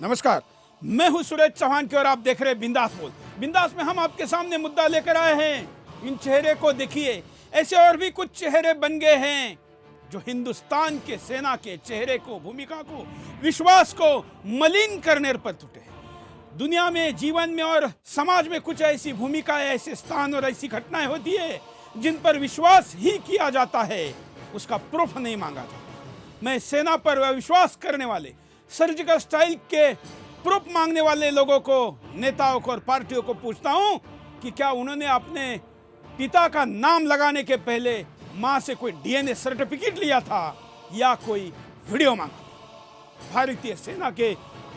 नमस्कार, मैं हूं सुरेश चौहान की और आप देख रहे हैं बिंदास बोल। बिंदास में हम आपके सामने मुद्दा लेकर आए हैं। इन चेहरे को देखिए, ऐसे और भी कुछ चेहरे बन गए हैं जो हिंदुस्तान के सेना के चेहरे को, भूमिका को, विश्वास को मलिन करने पर तुटे हैं। दुनिया में, जीवन में और समाज में कुछ ऐसी भूमिकाएं, ऐसे स्थान और ऐसी घटनाएं होती है जिन पर विश्वास ही किया जाता है, उसका प्रूफ नहीं मांगा जाता। मैं सेना पर विश्वास करने वाले, सर्जिकल स्ट्राइक के प्रूफ मांगने वाले लोगों को, नेताओं को और पार्टियों को पूछता हूं कि क्या उन्होंने अपने पिता का नाम लगाने के पहले मां से कोई डीएनए सर्टिफिकेट लिया था या कोई वीडियो मांगा। भारतीय सेना के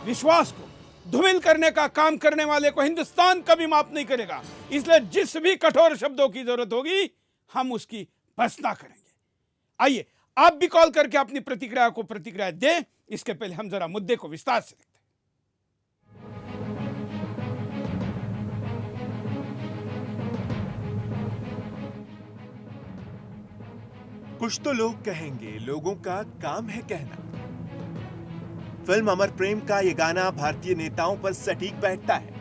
विश्वास को धूमिल करने का काम करने वाले को हिंदुस्तान कभी माफ नहीं करेगा। इसलिए जिस भी कठोर शब्दों की जरूरत होगी, हम उसकी भर्त्सना करेंगे। आइए आप भी कॉल करके अपनी प्रतिक्रिया दें। इसके पहले हम जरा मुद्दे को विस्तार से देखते हैं। कुछ तो लोग कहेंगे, लोगों का काम है कहना। फिल्म अमर प्रेम का ये गाना भारतीय नेताओं पर सटीक बैठता है।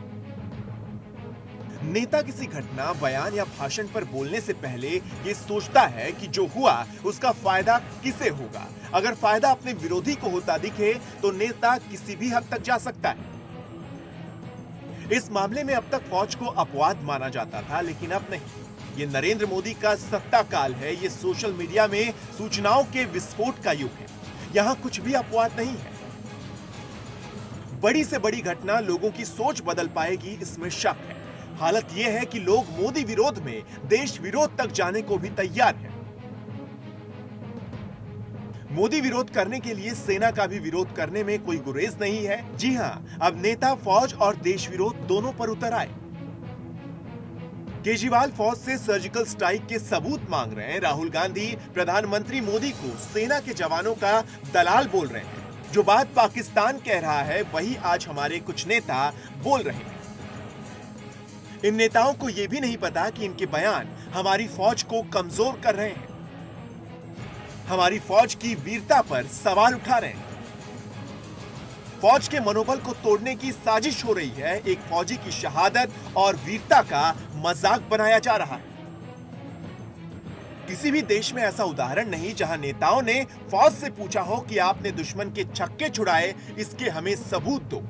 नेता किसी घटना, बयान या भाषण पर बोलने से पहले ये सोचता है कि जो हुआ उसका फायदा किसे होगा। अगर फायदा अपने विरोधी को होता दिखे तो नेता किसी भी हद तक जा सकता है। इस मामले में अब तक फौज को अपवाद माना जाता था, लेकिन अब नहीं। ये नरेंद्र मोदी का सत्ता काल है। ये सोशल मीडिया में सूचनाओं के विस्फोट का युग है। यहां कुछ भी अपवाद नहीं है। बड़ी से बड़ी घटना लोगों की सोच बदल पाएगी, इसमें शक है। हालत यह है कि लोग मोदी विरोध में देश विरोध तक जाने को भी तैयार हैं। मोदी विरोध करने के लिए सेना का भी विरोध करने में कोई गुरेज नहीं है। जी हां, अब नेता फौज और देश विरोध दोनों पर उतर आए। केजरीवाल फौज से सर्जिकल स्ट्राइक के सबूत मांग रहे हैं। राहुल गांधी प्रधानमंत्री मोदी को सेना के जवानों का दलाल बोल रहे हैं। जो बात पाकिस्तान कह रहा है, वही आज हमारे कुछ नेता बोल रहे हैं। इन नेताओं को यह भी नहीं पता कि इनके बयान हमारी फौज को कमजोर कर रहे हैं, हमारी फौज की वीरता पर सवाल उठा रहे हैं। फौज के मनोबल को तोड़ने की साजिश हो रही है। एक फौजी की शहादत और वीरता का मजाक बनाया जा रहा है। किसी भी देश में ऐसा उदाहरण नहीं जहां नेताओं ने फौज से पूछा हो कि आपने दुश्मन के छक्के छुड़ाए, इसके हमें सबूत दो।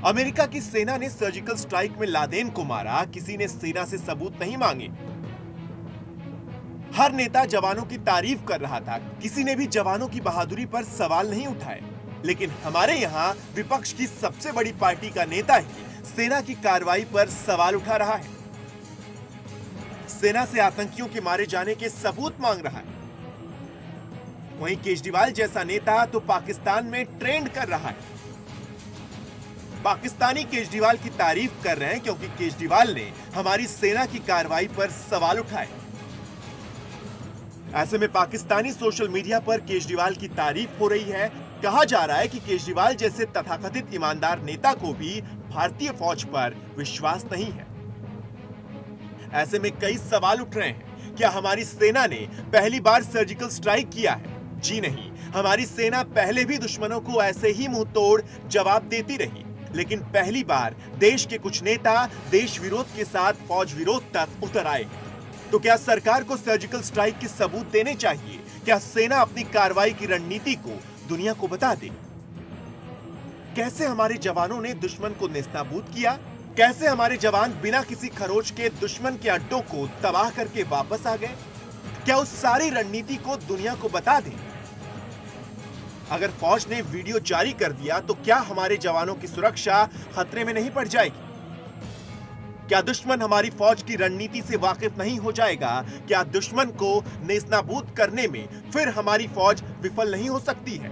अमेरिका की सेना ने सर्जिकल स्ट्राइक में लादेन को मारा, किसी ने सेना से सबूत नहीं मांगे। हर नेता जवानों की तारीफ कर रहा था, किसी ने भी जवानों की बहादुरी पर सवाल नहीं उठाए। लेकिन हमारे यहां विपक्ष की सबसे बड़ी पार्टी का नेता ही सेना की कार्रवाई पर सवाल उठा रहा है। सेना से आतंकियों के मारे जाने के सबूत मांग रहा है। वहीं केजरीवाल जैसा नेता तो पाकिस्तान में ट्रेंड कर रहा है। पाकिस्तानी केजरीवाल की तारीफ कर रहे हैं क्योंकि केजरीवाल ने हमारी सेना की कार्रवाई पर सवाल उठाए। ऐसे में पाकिस्तानी सोशल मीडिया पर केजरीवाल की तारीफ हो रही है। कहा जा रहा है कि केजरीवाल जैसे तथाकथित ईमानदार नेता को भी भारतीय फौज पर विश्वास नहीं है। ऐसे में कई सवाल उठ रहे हैं। क्या हमारी सेना ने पहली बार सर्जिकल स्ट्राइक किया है? जी नहीं, हमारी सेना पहले भी दुश्मनों को ऐसे ही मुंह तोड़ जवाब देती रही। लेकिन पहली बार देश के कुछ नेता देश विरोध के साथ फौज विरोध तक उतर आए। तो क्या सरकार को सर्जिकल स्ट्राइक के सबूत देने चाहिए? क्या सेना अपनी कार्रवाई की रणनीति को दुनिया को बता दे? कैसे हमारे जवानों ने दुश्मन को नेस्तनाबूद किया? कैसे हमारे जवान बिना किसी खरोच के दुश्मन के अड्डों को तबाह करके वापस आ गए? क्या उस सारी रणनीति को दुनिया को बता दें? अगर फौज ने वीडियो जारी कर दिया तो क्या हमारे जवानों की सुरक्षा खतरे में नहीं पड़ जाएगी? क्या दुश्मन हमारी फौज की रणनीति से वाकिफ नहीं हो जाएगा? क्या दुश्मन को नेस्तनाबूद करने में फिर हमारी फौज विफल नहीं हो सकती है?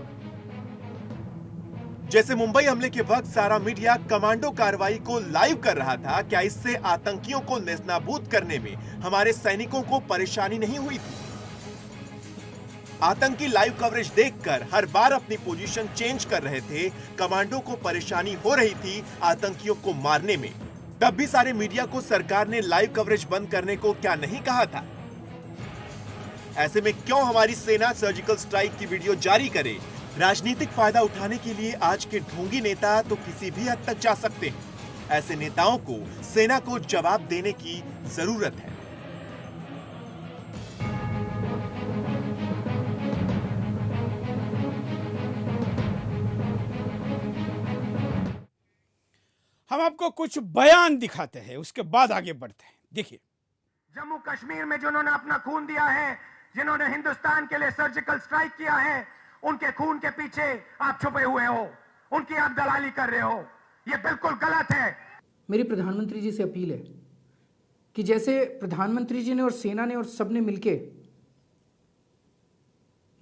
जैसे मुंबई हमले के वक्त सारा मीडिया कमांडो कार्रवाई को लाइव कर रहा था, क्या इससे आतंकियों को नेस्तनाबूद करने में हमारे सैनिकों को परेशानी नहीं हुई थी? आतंकी लाइव कवरेज देखकर हर बार अपनी पोजीशन चेंज कर रहे थे। कमांडो को परेशानी हो रही थी आतंकियों को मारने में। तब भी सारे मीडिया को सरकार ने लाइव कवरेज बंद करने को क्या नहीं कहा था? ऐसे में क्यों हमारी सेना सर्जिकल स्ट्राइक की वीडियो जारी करे? राजनीतिक फायदा उठाने के लिए आज के ढोंगी नेता तो किसी भी हद तक जा सकते हैं। ऐसे नेताओं को सेना को जवाब देने की जरूरत है। हम आपको कुछ बयान दिखाते हैं, उसके बाद आगे बढ़ते हैं। देखिए, जम्मू कश्मीर में जिन्होंने अपना खून दिया है, जिन्होंने हिंदुस्तान के लिए सर्जिकल स्ट्राइक किया है, उनके खून के पीछे आप छुपे हुए हो, उनकी आप दलाली कर रहे हो। यह बिल्कुल गलत है। मेरी प्रधानमंत्री जी से अपील है कि जैसे प्रधानमंत्री जी ने और सेना ने और सब ने मिलके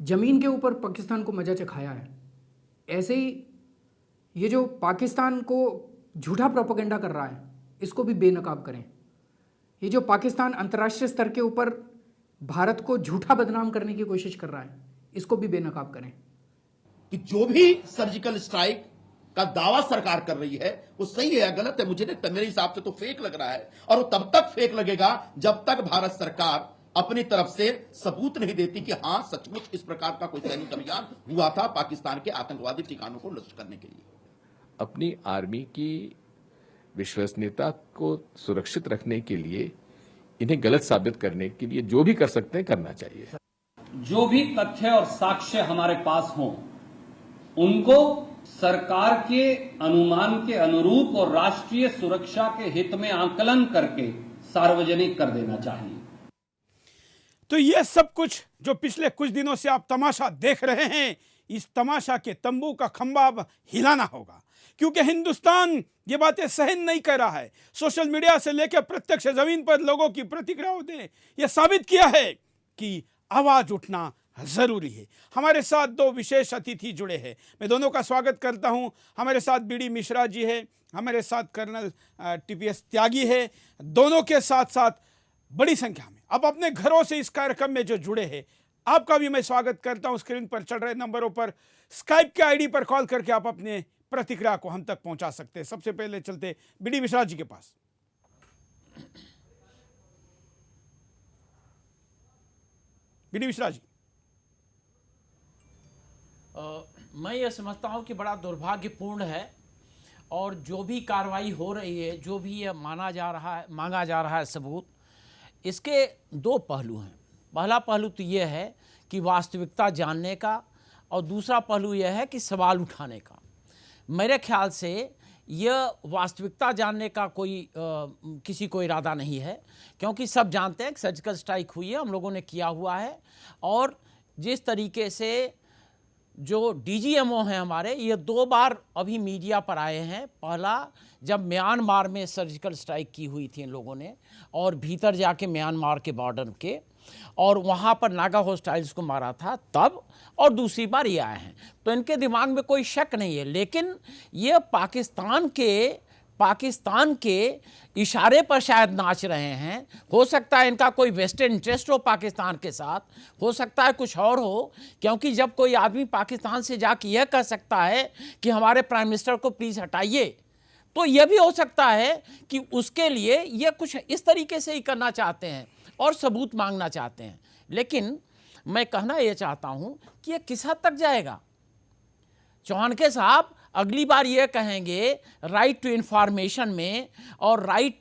जमीन के ऊपर पाकिस्तान को मजा चखाया है, ऐसे ही ये जो पाकिस्तान को झूठा प्रोपेगेंडा कर रहा है, इसको भी बेनकाब करें। ये जो पाकिस्तान अंतर्राष्ट्रीय स्तर के ऊपर भारत को झूठा बदनाम करने की कोशिश कर रहा है, इसको भी बेनकाब करें। कि जो भी सर्जिकल स्ट्राइक का दावा सरकार कर रही है वो सही है या गलत है, मुझे नहीं, मेरे हिसाब से तो फेक लग रहा है। और वो तब तक फेक लगेगा जब तक भारत सरकार अपनी तरफ से सबूत नहीं देती कि हां सचमुच इस प्रकार का कोई सैनिक अभियान हुआ था पाकिस्तान के आतंकवादी ठिकानों को नष्ट करने के लिए। अपनी आर्मी की विश्वसनीयता को सुरक्षित रखने के लिए इन्हें गलत साबित करने के लिए जो भी कर सकते हैं करना चाहिए। जो भी तथ्य और साक्ष्य हमारे पास हों उनको सरकार के अनुमान के अनुरूप और राष्ट्रीय सुरक्षा के हित में आकलन करके सार्वजनिक कर देना चाहिए। तो यह सब कुछ जो पिछले कुछ दिनों से आप तमाशा देख रहे हैं, इस तमाशा के तंबू का खंभा अब हिलाना होगा, क्योंकि हिंदुस्तान ये बातें सहन नहीं कर रहा है। सोशल मीडिया से लेकर प्रत्यक्ष जमीन पर लोगों की प्रतिक्रियाओं ने यह साबित किया है कि आवाज उठना जरूरी है। हमारे साथ दो विशेष अतिथि जुड़े हैं, मैं दोनों का स्वागत करता हूं। हमारे साथ बीडी मिश्रा जी है, हमारे साथ कर्नल टीपीएस त्यागी है। दोनों के साथ साथ बड़ी संख्या में अब अपने घरों से इस कार्यक्रम में जो जुड़े हैं, आपका भी मैं स्वागत करता हूं। स्क्रीन पर चल रहे नंबरों पर स्काइप के आईडी पर कॉल करके आप अपने प्रतिक्रिया को हम तक पहुंचा सकते हैं। सबसे पहले चलते बीडी मिश्रा जी के पास। बीडी मिश्रा जी, मैं ये समझता हूँ कि बड़ा दुर्भाग्यपूर्ण है और जो भी कार्रवाई हो रही है, जो भी ये मांगा जा रहा है सबूत, इसके दो पहलू हैं। पहला पहलू तो ये है कि वास्तविकता जानने का, और दूसरा पहलू यह है कि सवाल उठाने का। मेरे ख्याल से यह वास्तविकता जानने का किसी को इरादा नहीं है, क्योंकि सब जानते हैं कि सर्जिकल स्ट्राइक हुई है, हम लोगों ने किया हुआ है। और जिस तरीके से जो डीजीएमओ हैं हमारे, ये 2 बार अभी मीडिया पर आए हैं। पहला जब म्यांमार में सर्जिकल स्ट्राइक की हुई थी इन लोगों ने, और भीतर जाके म्यांमार के बॉर्डर के, और वहाँ पर नागा होस्टाइल्स को मारा था तब, और दूसरी बार ये आए हैं। तो इनके दिमाग में कोई शक नहीं है, लेकिन ये पाकिस्तान के इशारे पर शायद नाच रहे हैं। हो सकता है इनका कोई वेस्टर्न इंटरेस्ट हो पाकिस्तान के साथ, हो सकता है कुछ और हो, क्योंकि जब कोई आदमी पाकिस्तान से जाके यह कह सकता है कि हमारे प्राइम मिनिस्टर को प्लीज़ हटाइए, तो यह भी हो सकता है कि उसके लिए यह कुछ इस तरीके से ही करना चाहते हैं और सबूत मांगना चाहते हैं। लेकिन मैं कहना यह चाहता हूँ कि यह किस हद तक जाएगा। चौहानके साहब अगली बार ये कहेंगे राइट टू इंफॉर्मेशन में, और राइट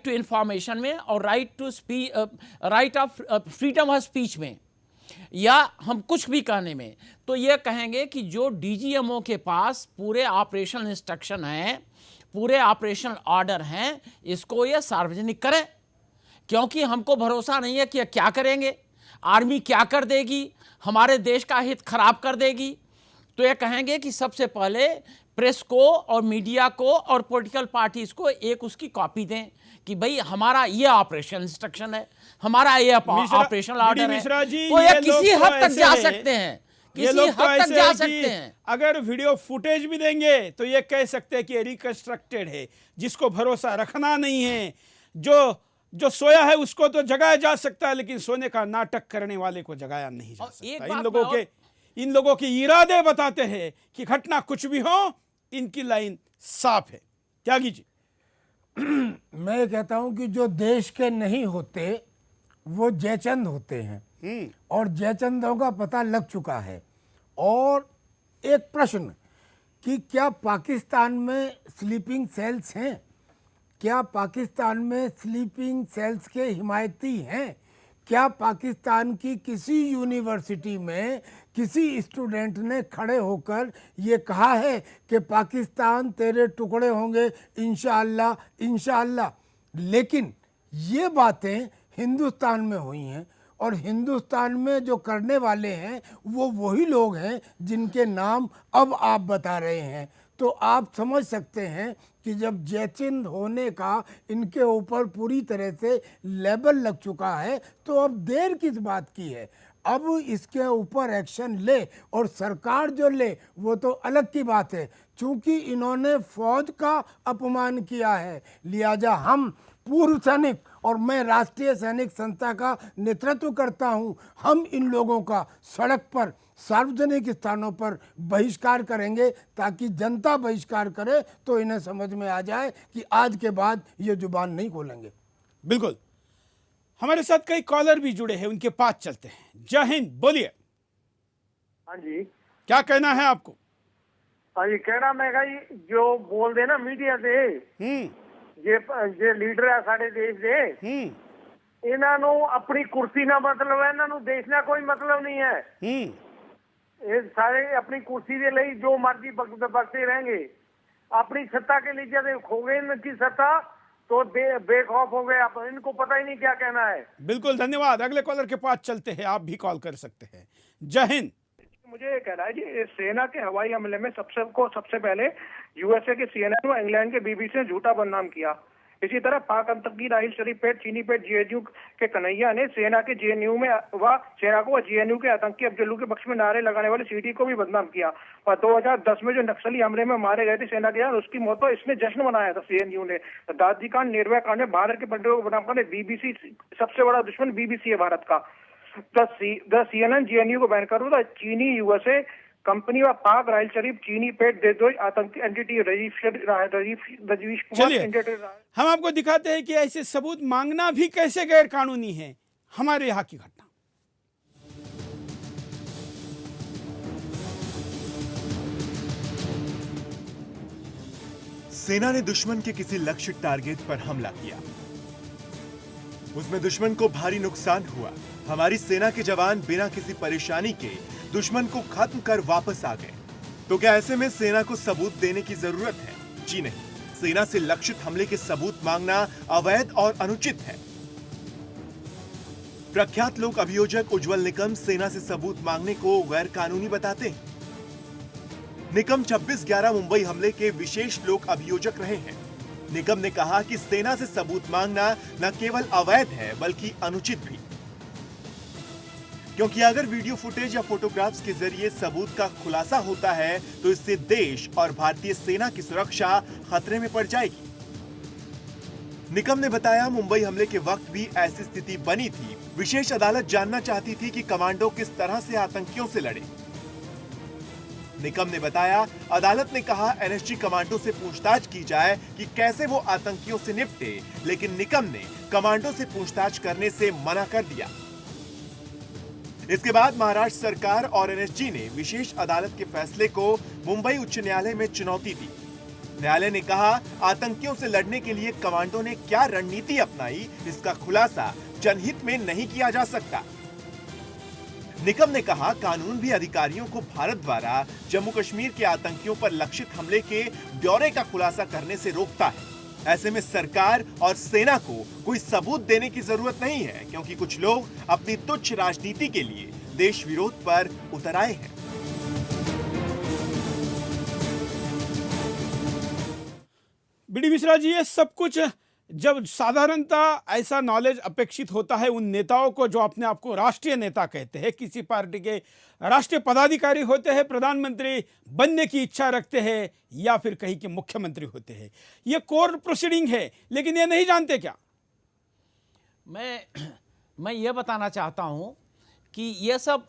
टू इंफॉर्मेशन में, और right of freedom of speech में, या हम कुछ भी कहने में, तो ये कहेंगे कि जो डीजीएमओ के पास पूरे ऑपरेशनल इंस्ट्रक्शन हैं, पूरे ऑपरेशनल ऑर्डर हैं, इसको ये सार्वजनिक करें, क्योंकि हमको भरोसा नहीं है कि ये क्या करेंगे, आर्मी क्या कर देगी, हमारे देश का हित खराब कर देगी। तो ये कहेंगे कि सबसे पहले प्रेस को और मीडिया को और पॉलिटिकल पार्टीज को एक उसकी कॉपी दें कि भाई हमारा ये ऑपरेशन इंस्ट्रक्शन है, हमारा ये ऑपरेशनल ऑर्डर है। तो ये किसी हद तक जा सकते हैं, किसी हद तक जा सकते हैं। अगर वीडियो फुटेज भी देंगे तो ये कह सकते हैं कि रिकंस्ट्रक्टेड है, जिसको भरोसा रखना नहीं है। जो सोया है उसको तो जगाया जा सकता है, लेकिन सोने का नाटक करने वाले को जगाया नहीं जा सकता। इन लोगों के इरादे बताते हैं कि घटना कुछ भी हो, इनकी लाइन साफ है। त्यागी जी, मैं कहता हूं कि जो देश के नहीं होते वो जयचंद होते हैं, और जयचंदों का पता लग चुका है। और एक प्रश्न कि क्या पाकिस्तान में स्लीपिंग सेल्स हैं? क्या पाकिस्तान में स्लीपिंग सेल्स के हिमायती हैं? क्या पाकिस्तान की किसी यूनिवर्सिटी में किसी स्टूडेंट ने खड़े होकर ये कहा है कि पाकिस्तान तेरे टुकड़े होंगे इंशाअल्लाह इंशाअल्लाह? लेकिन ये बातें हिंदुस्तान में हुई हैं और हिंदुस्तान में जो करने वाले हैं वो वही लोग हैं जिनके नाम अब आप बता रहे हैं। तो आप समझ सकते हैं कि जब जयचिंद होने का इनके ऊपर पूरी तरह से लेबल लग चुका है तो अब देर किस बात की है? अब इसके ऊपर एक्शन ले और सरकार जो ले वो तो अलग की बात है। चूंकि इन्होंने फौज का अपमान किया है, लिहाजा हम पूर्व सैनिक और मैं राष्ट्रीय सैनिक संस्था का नेतृत्व करता हूं, हम इन लोगों का सड़क पर सार्वजनिक स्थानों पर बहिष्कार करेंगे ताकि जनता बहिष्कार करे तो इन्हें समझ में आ जाए कि आज के बाद ये जुबान नहीं खोलेंगे। बिल्कुल। हमारे साथ कई कॉलर भी जुड़े हैं, उनके पास चलते हैं। जय हिंद, बोलिए। हाँ जी, क्या कहना है आपको? हाँ जी, कहना मैं जो बोल दे ना मीडिया से जे लीडर है साढ़े देश दे, इन्हों अपनी कुर्सी ना मतलब है, इन्हों देश ना कोई मतलब नहीं है। ये सारे अपनी कुर्सी के लिए जो मर्जी बकते रहेंगे। अपनी सत्ता के लिए जब खो गए इनकी सत्ता तो बेखौफ हो गए। अब इनको पता ही नहीं क्या कहना है। बिल्कुल, धन्यवाद। अगले कॉलर के पास चलते हैं, आप भी कॉल कर सकते हैं। जय हिंद। मुझे ये कहना है जी, सेना के हवाई हमले में सबसे पहले यूएसए के CNN और इंग्लैंड के BBC ने झूठा बदनाम किया। इसी तरह पाक आतंकी राहिल शरीफ पेट चीनी पेट GNU के कन्हैया ने सेना के GNU में सेना को GNU के आतंकी अफजलू के पक्ष में नारे लगाने वाले CD को भी बदनाम किया। और 2010 में जो नक्सली हमले में मारे गए थे सेना के, उसकी मौत पर इसने जश्न मनाया था CNU ने। दादी कांड, निर्भया कांड में भारत के पंडितों को बदनाम करने BBC सबसे बड़ा दुश्मन BBC है भारत का। द CNN GNU को बैन कर दो, चीनी USA कंपनी व पाक राहिल शरीफ चीनी पेट दे दो आतंकी एंटिटी रजीश कुमार। हम आपको दिखाते हैं कि ऐसे सबूत मांगना भी कैसे गैर कानूनी है। हमारे यहाँ की घटना। सेना ने दुश्मन के किसी लक्ष्य टारगेट पर हमला किया, उसमें दुश्मन को भारी नुकसान हुआ। हमारी सेना के जवान बिना किसी परेशानी के दुश्मन को खत्म कर वापस आ गए। तो क्या ऐसे में सेना को सबूत देने की जरूरत है? जी नहीं, सेना से लक्षित हमले के सबूत मांगना अवैध और अनुचित है। प्रख्यात लोक अभियोजक उज्जवल निकम सेना से सबूत मांगने को गैर कानूनी बताते हैं। निकम 26/11 मुंबई हमले के विशेष लोक अभियोजक रहे हैं। निकम ने कहा कि सेना से सबूत मांगना न केवल अवैध है बल्कि अनुचित भी, क्योंकि अगर वीडियो फुटेज या फोटोग्राफ्स के जरिए सबूत का खुलासा होता है तो इससे देश और भारतीय सेना की सुरक्षा खतरे में पड़ जाएगी। निकम ने बताया, मुंबई हमले के वक्त भी ऐसी स्थिति बनी थी। विशेष अदालत जानना चाहती थी कि कमांडो किस तरह से आतंकियों से लड़े। निकम ने बताया, अदालत ने कहा NSG कमांडो से पूछताछ की जाए कि कैसे वो आतंकियों से निपटे, लेकिन निकम ने कमांडो से पूछताछ करने से मना कर दिया। इसके बाद महाराष्ट्र सरकार और NSG ने विशेष अदालत के फैसले को मुंबई उच्च न्यायालय में चुनौती दी। न्यायालय ने कहा, आतंकियों से लड़ने के लिए कमांडो ने क्या रणनीति अपनाई, इसका खुलासा जनहित में नहीं किया जा सकता। निकम ने कहा, कानून भी अधिकारियों को भारत द्वारा जम्मू कश्मीर के आतंकियों पर लक्षित हमले के ब्यौरे का खुलासा करने से रोकता है। ऐसे में सरकार और सेना को कोई सबूत देने की जरूरत नहीं है, क्योंकि कुछ लोग अपनी तुच्छ राजनीति के लिए देश विरोध पर उतर आए हैं। बीडी मिश्रा जी, ये सब कुछ जब साधारणतः ऐसा नॉलेज अपेक्षित होता है उन नेताओं को जो अपने आप को राष्ट्रीय नेता कहते हैं, किसी पार्टी के राष्ट्रीय पदाधिकारी होते हैं, प्रधानमंत्री बनने की इच्छा रखते हैं या फिर कहीं के मुख्यमंत्री होते हैं, ये कोर्ट प्रोसीडिंग है, लेकिन ये नहीं जानते क्या? मैं ये बताना चाहता हूँ कि ये सब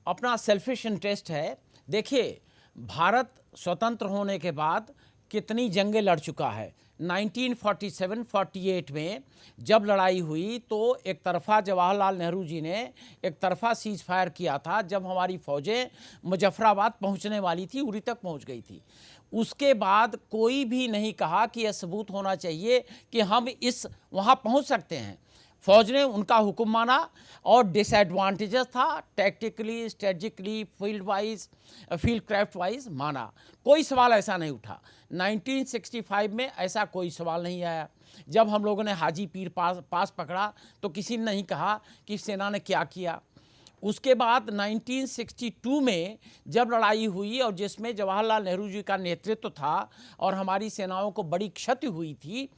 अपना सेल्फिश इंटरेस्ट है। देखिए, भारत स्वतंत्र होने के बाद कितनी जंगें लड़ चुका है, 1947-48 में जब लड़ाई हुई तो एक तरफा जवाहरलाल नेहरू जी ने एक तरफा सीज फायर किया था। जब हमारी फौजें मुजफ्फराबाद पहुंचने वाली थी, उरी तक पहुंच गई थी, उसके बाद कोई भी नहीं कहा कि यह सबूत होना चाहिए कि हम वहां पहुंच सकते हैं। फौज ने उनका हुक्म माना और डिसएडवांटेजेस था, tactically, strategically, field craft wise माना। कोई सवाल ऐसा नहीं उठा। 1965 में ऐसा कोई सवाल नहीं आया। जब हम लोगों ने हाजी पीर पास पकड़ा तो किसी ने नहीं कहा कि सेना ने क्या किया। उसके बाद 1962 में जब लड़ाई हुई और जिसमें जवाहरलाल नेहरू जी का नेतृत्व था और हमारी सेनाओं को बड़ी क्षति हुई थी,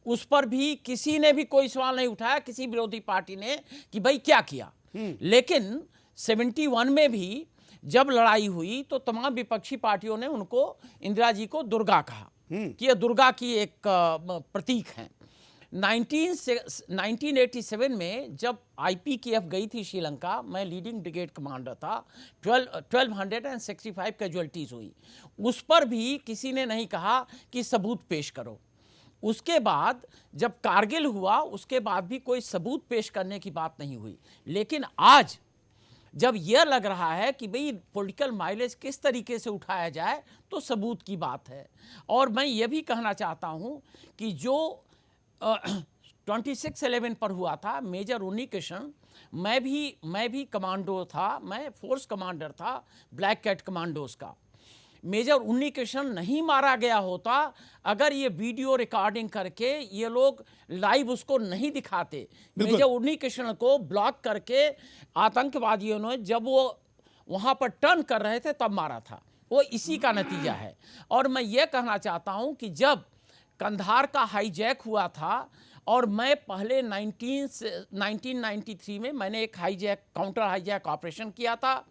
उस पर भी किसी ने भी कोई सवाल नहीं उठाया, किसी विरोधी पार्टी ने, कि भाई क्या किया। लेकिन 71 में भी जब लड़ाई हुई तो तमाम विपक्षी पार्टियों ने उनको, इंदिरा जी को दुर्गा कहा कि यह दुर्गा की एक प्रतीक है। 1987 में जब IPKF गई थी श्रीलंका, मैं लीडिंग ब्रिगेड कमांडर था, 1265 कैजुअल्टीज हुई। उस पर भी किसी ने नहीं कहा कि सबूत पेश करो। उसके बाद जब कारगिल हुआ, उसके बाद भी कोई सबूत पेश करने की बात नहीं हुई। लेकिन आज जब यह लग रहा है कि भाई पॉलिटिकल माइलेज किस तरीके से उठाया जाए, तो सबूत की बात है। और मैं ये भी कहना चाहता हूँ कि जो 26/11 पर हुआ था, मेजर उन्नी कृष्ण, मैं भी कमांडो था, मैं फोर्स कमांडर था ब्लैक कैट कमांडोज का। मेजर उन्नी कृष्ण नहीं मारा गया होता अगर ये वीडियो रिकॉर्डिंग करके ये लोग लाइव उसको नहीं दिखाते। मेजर उन्नी कृष्ण को ब्लॉक करके आतंकवादियों ने, जब वो वहाँ पर टर्न कर रहे थे, तब मारा था। वो इसी का नतीजा है। और मैं ये कहना चाहता हूँ कि जब कंधार का हाईजैक हुआ था और मैं पहले 1993 में मैंने एक काउंटर हाईजैक ऑपरेशन किया था,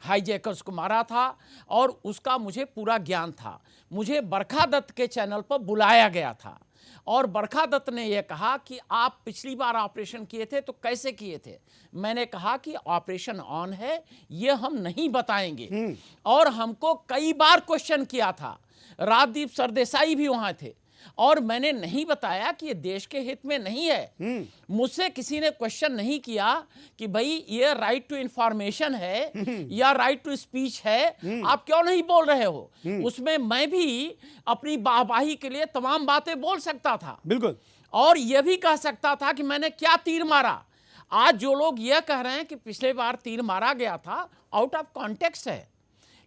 हाईजैकर्स को मारा था और उसका मुझे पूरा ज्ञान था। मुझे बरखा दत्त के चैनल पर बुलाया गया था और बरखा दत्त ने यह कहा कि आप पिछली बार ऑपरेशन किए थे तो कैसे किए थे। मैंने कहा कि ऑपरेशन ऑन है, ये हम नहीं बताएंगे। और हमको कई बार क्वेश्चन किया था, राजदीप सरदेसाई भी वहां थे, और मैंने नहीं बताया कि ये देश के हित में नहीं है। मुझसे किसी ने क्वेश्चन नहीं किया कि भाई ये राइट टू इंफॉर्मेशन है या राइट टू स्पीच है, आप क्यों नहीं बोल रहे हो। उसमें मैं भी अपनी वाहवाही के लिए तमाम बातें बोल सकता था, बिल्कुल, और यह भी कह सकता था कि मैंने क्या तीर मारा। आज जो लोग यह कह रहे हैं कि पिछले बार तीर मारा गया था, आउट ऑफ कॉन्टेक्स्ट है।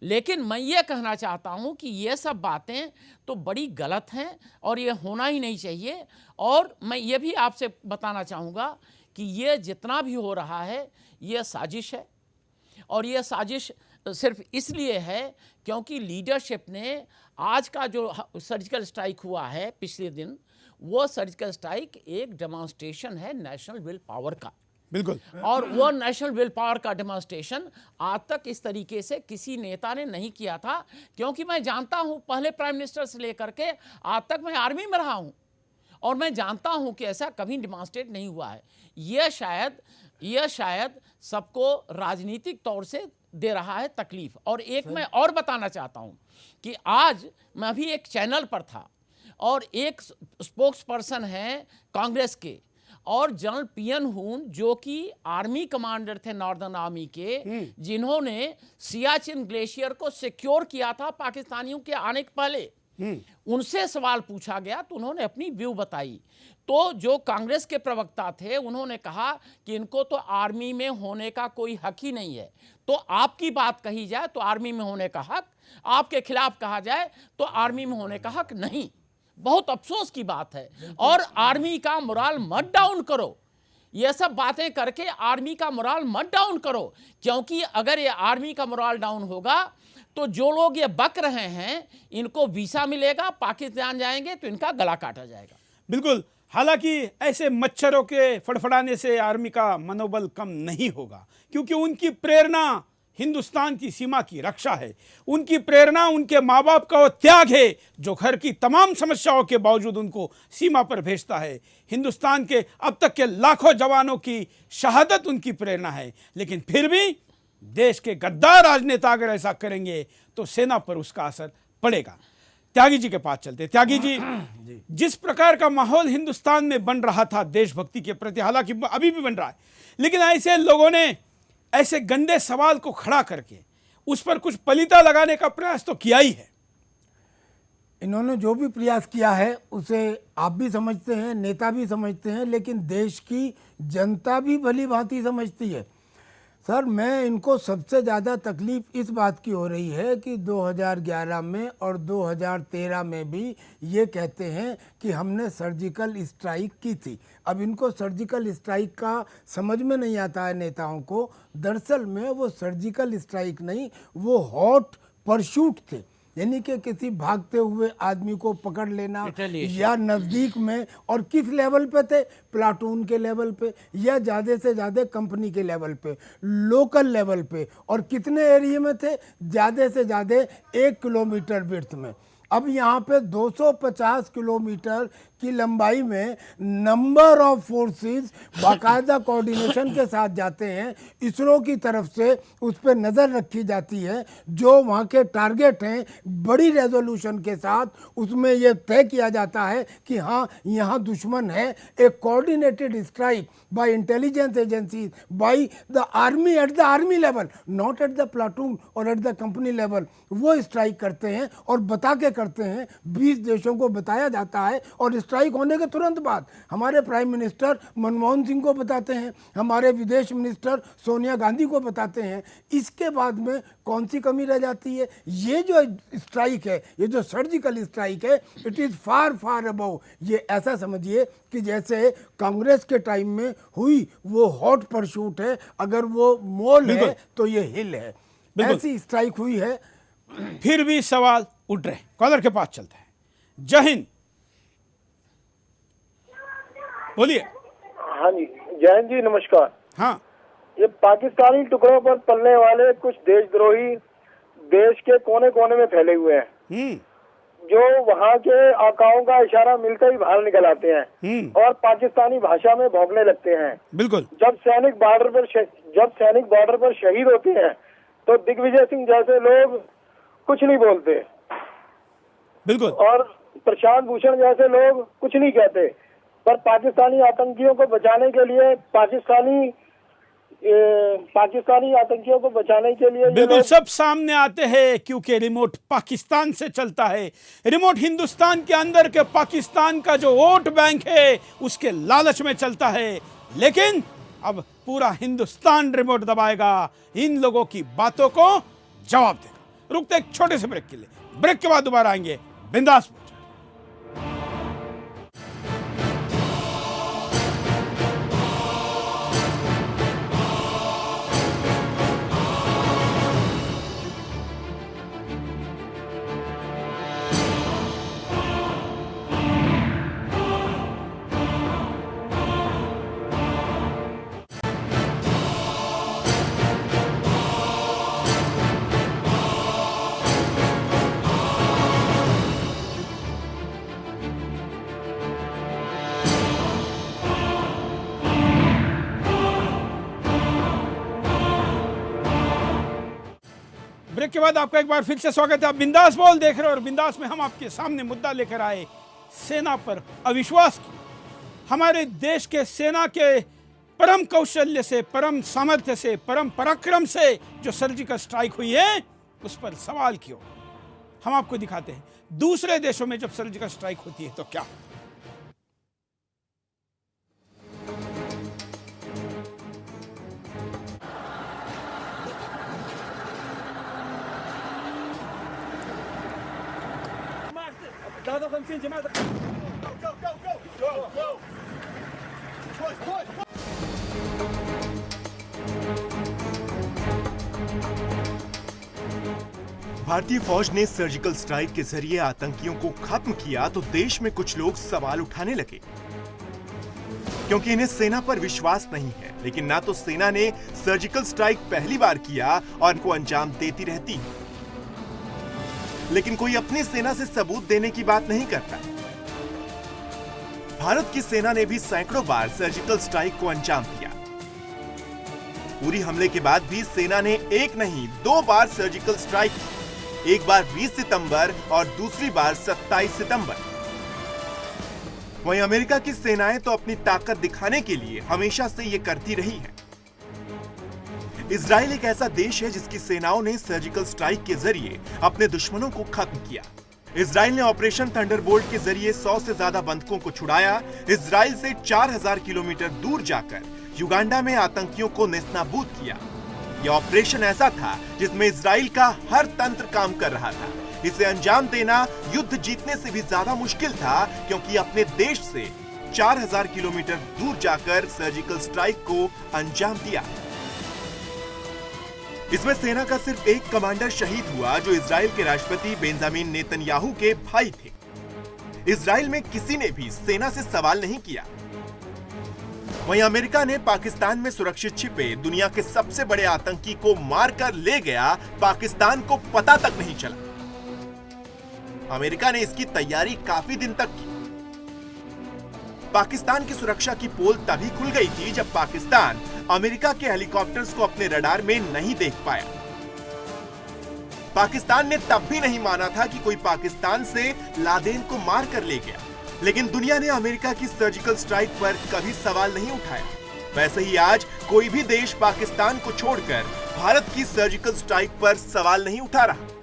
लेकिन मैं ये कहना चाहता हूं कि ये सब बातें तो बड़ी गलत हैं और ये होना ही नहीं चाहिए। और मैं ये भी आपसे बताना चाहूँगा कि ये जितना भी हो रहा है, ये साजिश है। और ये साजिश सिर्फ इसलिए है क्योंकि लीडरशिप ने, आज का जो सर्जिकल स्ट्राइक हुआ है पिछले दिन, वो सर्जिकल स्ट्राइक एक डेमोन्स्ट्रेशन है नेशनल विल पावर का, बिल्कुल। और वो नेशनल विल पावर का डेमोन्स्ट्रेशन आज तक इस तरीके से किसी नेता ने नहीं किया था। क्योंकि मैं जानता हूं, पहले प्राइम मिनिस्टर से लेकर के आज तक मैं आर्मी में रहा हूं और मैं जानता हूं कि ऐसा कभी डेमोन्स्ट्रेट नहीं हुआ है। यह शायद सबको राजनीतिक तौर से दे रहा है तकलीफ। और एक मैं और बताना चाहता हूं कि आज मैं भी एक चैनल पर था और एक स्पोक्स पर्सन है कांग्रेस के, और जनरल पीएन हून जो कि आर्मी कमांडर थे नॉर्दर्न आर्मी के, जिन्होंने सियाचिन ग्लेशियर को सिक्योर किया था पाकिस्तानियों के आने के पहले, उनसे सवाल पूछा गया तो उन्होंने अपनी व्यू बताई। तो जो कांग्रेस के प्रवक्ता थे उन्होंने कहा कि इनको तो आर्मी में होने का कोई हक ही नहीं है। तो आपकी बात कही जाए तो आर्मी में होने का हक, आपके खिलाफ कहा जाए तो आर्मी में होने का हक नहीं। बहुत अफसोस की बात है। और आर्मी का मोराल मत डाउन करो, ये सब बातें करके आर्मी का मोराल मत डाउन करो, क्योंकि अगर ये आर्मी का मोराल डाउन होगा तो जो लोग ये बक रहे हैं इनको वीसा मिलेगा, पाकिस्तान जाएंगे तो इनका गला काटा जाएगा। बिल्कुल। हालांकि ऐसे मच्छरों के फड़फड़ाने से आर्मी का मनोबल कम नहीं होगा, क्योंकि उनकी प्रेरणा हिंदुस्तान की सीमा की रक्षा है। उनकी प्रेरणा उनके माँ बाप का वो त्याग है जो घर की तमाम समस्याओं के बावजूद उनको सीमा पर भेजता है। हिंदुस्तान के अब तक के लाखों जवानों की शहादत उनकी प्रेरणा है। लेकिन फिर भी देश के गद्दार राजनेता अगर ऐसा करेंगे तो सेना पर उसका असर पड़ेगा। त्यागी जी के पास चलते हैं। त्यागी जी, जिस प्रकार का माहौल हिंदुस्तान में बन रहा था देशभक्ति के प्रति, हालांकि अभी भी बन रहा है, लेकिन ऐसे लोगों ने ऐसे गंदे सवाल को खड़ा करके उस पर कुछ पलीता लगाने का प्रयास तो किया ही है। इन्होंने जो भी प्रयास किया है उसे आप भी समझते हैं, नेता भी समझते हैं, लेकिन देश की जनता भी भली भांति समझती है। सर, मैं इनको सबसे ज़्यादा तकलीफ इस बात की हो रही है कि 2011 में और 2013 में भी ये कहते हैं कि हमने सर्जिकल स्ट्राइक की थी। अब इनको सर्जिकल स्ट्राइक का समझ में नहीं आता है नेताओं को। दरअसल में वो सर्जिकल स्ट्राइक नहीं, वो हॉट परशूट थे, यानी कि किसी भागते हुए आदमी को पकड़ लेना या नज़दीक में, और किस लेवल पे थे, प्लाटून के लेवल पे या ज़्यादा से ज़्यादा कंपनी के लेवल पे, लोकल लेवल पे, और कितने एरिया में थे, ज़्यादा से ज़्यादा 1 किलोमीटर विड्थ में। अब यहाँ पे 250 किलोमीटर की लंबाई में नंबर ऑफ फोर्सेस बाकायदा कोऑर्डिनेशन के साथ जाते हैं। इसरो की तरफ से उस पर नज़र रखी जाती है, जो वहाँ के टारगेट हैं बड़ी रेजोल्यूशन के साथ उसमें यह तय किया जाता है कि हाँ यहाँ दुश्मन है। एक coordinated strike by intelligence agencies, by the army at the army level, not at the platoon और एट द कंपनी लेवल, वो स्ट्राइक करते हैं और बता के करते हैं। 20 देशों को बताया जाता है और स्ट्राइक होने के तुरंत बाद हमारे प्राइम मिनिस्टर मनमोहन सिंह को बताते हैं, हमारे विदेश मिनिस्टर सोनिया गांधी को बताते हैं। इसके बाद में कौन सी कमी रह जाती है? ये जो स्ट्राइक है, ये जो सर्जिकल स्ट्राइक है, it is far far above. ये ऐसा समझिए कि जैसे कांग्रेस के टाइम में हुई वो हॉट परशूट है, अगर वो मोल है तो ये हिल है, ऐसी स्ट्राइक हुई है। फिर भी सवाल उठ रहे। कॉलर के पास चलते हैं। जय हिंद, बोलिए। हाँ जी, जय हिंद जी, नमस्कार। हाँ, ये पाकिस्तानी टुकड़ों पर पलने वाले कुछ देशद्रोही देश के कोने कोने में फैले हुए हैं, जो वहाँ के आकाओं का इशारा मिलते ही बाहर निकल आते हैं और पाकिस्तानी भाषा में भौंकने लगते हैं। बिल्कुल। जब सैनिक बॉर्डर पर शहीद होते हैं तो दिग्विजय सिंह जैसे लोग कुछ नहीं बोलते, बिल्कुल, और प्रशांत भूषण जैसे लोग कुछ नहीं कहते। पर पाकिस्तानी आतंकियों को बचाने के लिए पाकिस्तानी आतंकियों को बचाने के लिए बिल्कुल सब सामने आते हैं, क्योंकि रिमोट पाकिस्तान से चलता है। रिमोट हिंदुस्तान के अंदर के पाकिस्तान का जो वोट बैंक है उसके लालच में चलता है। लेकिन अब पूरा हिंदुस्तान रिमोट दबाएगा, इन लोगों की बातों को जवाब देगा। रुकते एक छोटे से ब्रेक के लिए, ब्रेक के बाद दोबारा आएंगे बिंदास। ब्रेक के बाद आपका एक बार फिर से स्वागत है। आप बिंदास बोल देख रहे हो और बिंदास में हम आपके सामने मुद्दा लेकर आए सेना पर अविश्वास की। हमारे देश के सेना के परम कौशल्य से, परम सामर्थ्य से, परम पराक्रम से जो सर्जिकल स्ट्राइक हुई है उस पर सवाल क्यों? हम आपको दिखाते हैं दूसरे देशों में जब सर्जिकल स्ट्राइक होती है तो क्या। भारतीय फौज ने सर्जिकल स्ट्राइक के जरिए आतंकियों को खत्म किया तो देश में कुछ लोग सवाल उठाने लगे, क्योंकि इन्हें सेना पर विश्वास नहीं है। लेकिन ना तो सेना ने सर्जिकल स्ट्राइक पहली बार किया और इनको अंजाम देती रहती है, लेकिन कोई अपनी सेना से सबूत देने की बात नहीं करता। भारत की सेना ने भी सैकड़ों बार सर्जिकल स्ट्राइक को अंजाम दिया। पूरी हमले के बाद भी सेना ने एक नहीं 2 बार सर्जिकल स्ट्राइक की। एक बार 20 सितंबर और दूसरी बार 27 सितंबर। वहीं अमेरिका की सेनाएं तो अपनी ताकत दिखाने के लिए हमेशा से ये करती रही है। इजराइल एक ऐसा देश है जिसकी सेनाओं ने सर्जिकल स्ट्राइक के जरिए अपने दुश्मनों को खत्म किया। इजराइल ने ऑपरेशन थंडरबोल्ट के जरिए 100 से ज्यादा बंधकों को छुड़ाया। इजराइल से 4000 किलोमीटर दूर जाकर युगांडा में आतंकियों को नेस्तनाबूद किया। यह ऑपरेशन ऐसा था जिसमें इजराइल का हर तंत्र काम कर रहा था। इसे अंजाम देना युद्ध जीतने से भी ज्यादा मुश्किल था, क्योंकि अपने देश से 4000 किलोमीटर दूर जाकर सर्जिकल स्ट्राइक को अंजाम दिया। इसमें सेना का सिर्फ एक कमांडर शहीद हुआ, जो इजराइल के राष्ट्रपति बेंजामिन नेतन्याहू के भाई थे। इजराइल में किसी ने भी सेना से सवाल नहीं किया। वहीं अमेरिका ने पाकिस्तान में सुरक्षित छिपे दुनिया के सबसे बड़े आतंकी को मारकर ले गया, पाकिस्तान को पता तक नहीं चला। अमेरिका ने इसकी तैयारी काफी दिन तक की। पाकिस्तान की सुरक्षा की पोल तभी खुल गई थी जब पाकिस्तान अमेरिका के हेलीकॉप्टर्स को अपने रडार में नहीं देख पाया। पाकिस्तान ने तब भी नहीं माना था कि कोई पाकिस्तान से लादेन को मार कर ले गया, लेकिन दुनिया ने अमेरिका की सर्जिकल स्ट्राइक पर कभी सवाल नहीं उठाया। वैसे ही आज कोई भी देश पाकिस्तान को छोड़कर भारत की सर्जिकल स्ट्राइक पर सवाल नहीं उठा रहा।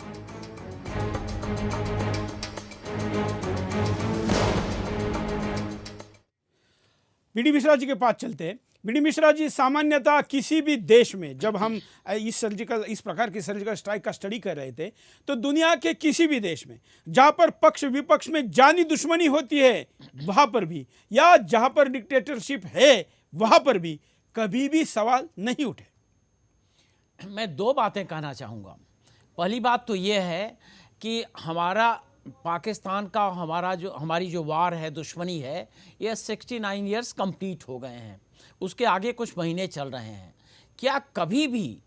बीडी मिश्रा जी के पास चलते हैं। बीडी मिश्रा जी, सामान्यतः किसी भी देश में जब हम इस प्रकार की सर्जिकल स्ट्राइक का स्टडी कर रहे थे, तो दुनिया के किसी भी देश में जहां पर पक्ष विपक्ष में जानी दुश्मनी होती है, वहां पर भी, या जहां पर डिक्टेटरशिप है वहां पर भी कभी भी सवाल नहीं उठे। मैं दो बातें कहना चाहूँगा। पहली बात तो ये है कि हमारा पाकिस्तान का हमारी जो वार है, दुश्मनी है, ये 69 ईयर्स कंप्लीट हो गए हैं। उसके आगे कुछ महीने चल रहे हैं। क्या कभी भी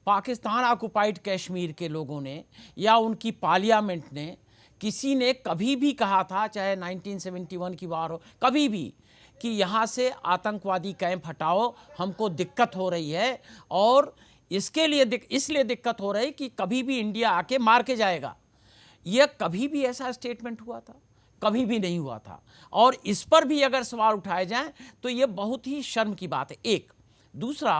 पाकिस्तान ऑक्युपाइड कश्मीर के लोगों ने या उनकी पार्लियामेंट ने, किसी ने कभी भी कहा था, चाहे 1971 की वार हो, कभी भी, कि यहाँ से आतंकवादी कैंप हटाओ, हमको दिक्कत हो रही है और इसलिए दिक्कत हो रही कि कभी भी इंडिया आके मार के जाएगा? यह कभी भी ऐसा स्टेटमेंट हुआ था? कभी भी नहीं हुआ था। और इस पर भी अगर सवाल उठाए जाएं तो यह बहुत ही शर्म की बात है, एक। दूसरा,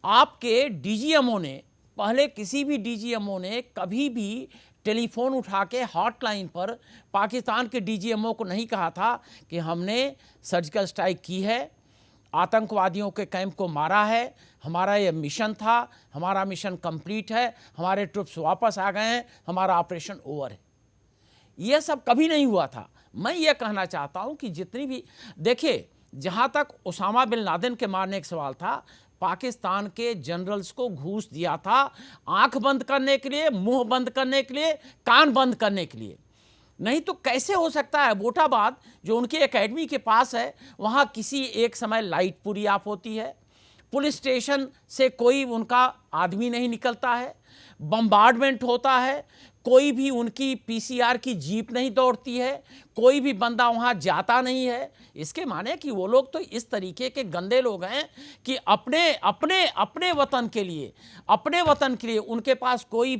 आपके डीजीएमओ ने, पहले किसी भी डीजीएमओ ने कभी भी टेलीफोन उठा के हॉटलाइन पर पाकिस्तान के डीजीएमओ को नहीं कहा था कि हमने सर्जिकल स्ट्राइक की है, आतंकवादियों के कैंप को मारा है, हमारा ये मिशन था, हमारा मिशन कंप्लीट है, हमारे ट्रुप्स वापस आ गए हैं, हमारा ऑपरेशन ओवर है। यह सब कभी नहीं हुआ था। मैं ये कहना चाहता हूं कि जितनी भी, देखिए, जहां तक उसामा बिन लादेन के मारने का सवाल था, पाकिस्तान के जनरल्स को घूस दिया था आंख बंद करने के लिए, मुंह बंद करने के लिए, कान बंद करने के लिए। नहीं तो कैसे हो सकता है एबोटाबाद, जो उनकी एकेडमी के पास है, वहां किसी एक समय लाइट पूरी ऑफ होती है, पुलिस स्टेशन से कोई उनका आदमी नहीं निकलता है, बम्बार्डमेंट होता है, कोई भी उनकी पीसीआर की जीप नहीं दौड़ती है, कोई भी बंदा वहाँ जाता नहीं है। इसके माने कि वो लोग तो इस तरीके के गंदे लोग हैं कि अपने वतन के लिए उनके पास कोई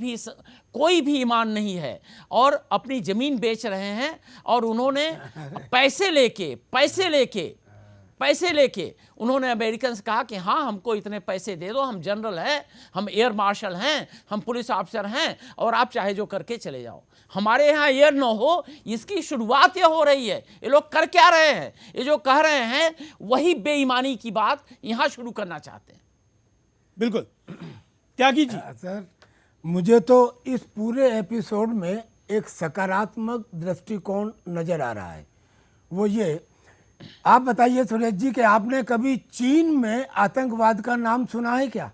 भी ईमान नहीं है और अपनी ज़मीन बेच रहे हैं। और उन्होंने पैसे लेके उन्होंने अमेरिकन से कहा कि हाँ, हमको इतने पैसे दे दो, हम जनरल हैं, हम एयर मार्शल हैं, हम पुलिस ऑफिसर हैं, और आप चाहे जो करके चले जाओ, हमारे यहाँ एयर न हो। इसकी शुरुआत ये हो रही है। ये लोग कर क्या रहे हैं? ये जो कह रहे हैं वही बेईमानी की बात यहाँ शुरू करना चाहते हैं। बिल्कुल त्यागी जी। सर, मुझे तो इस पूरे एपिसोड में एक सकारात्मक दृष्टिकोण नजर आ रहा है। वो ये, आप बताइए सुरेश जी कि आपने कभी चीन में आतंकवाद का नाम सुना है क्या?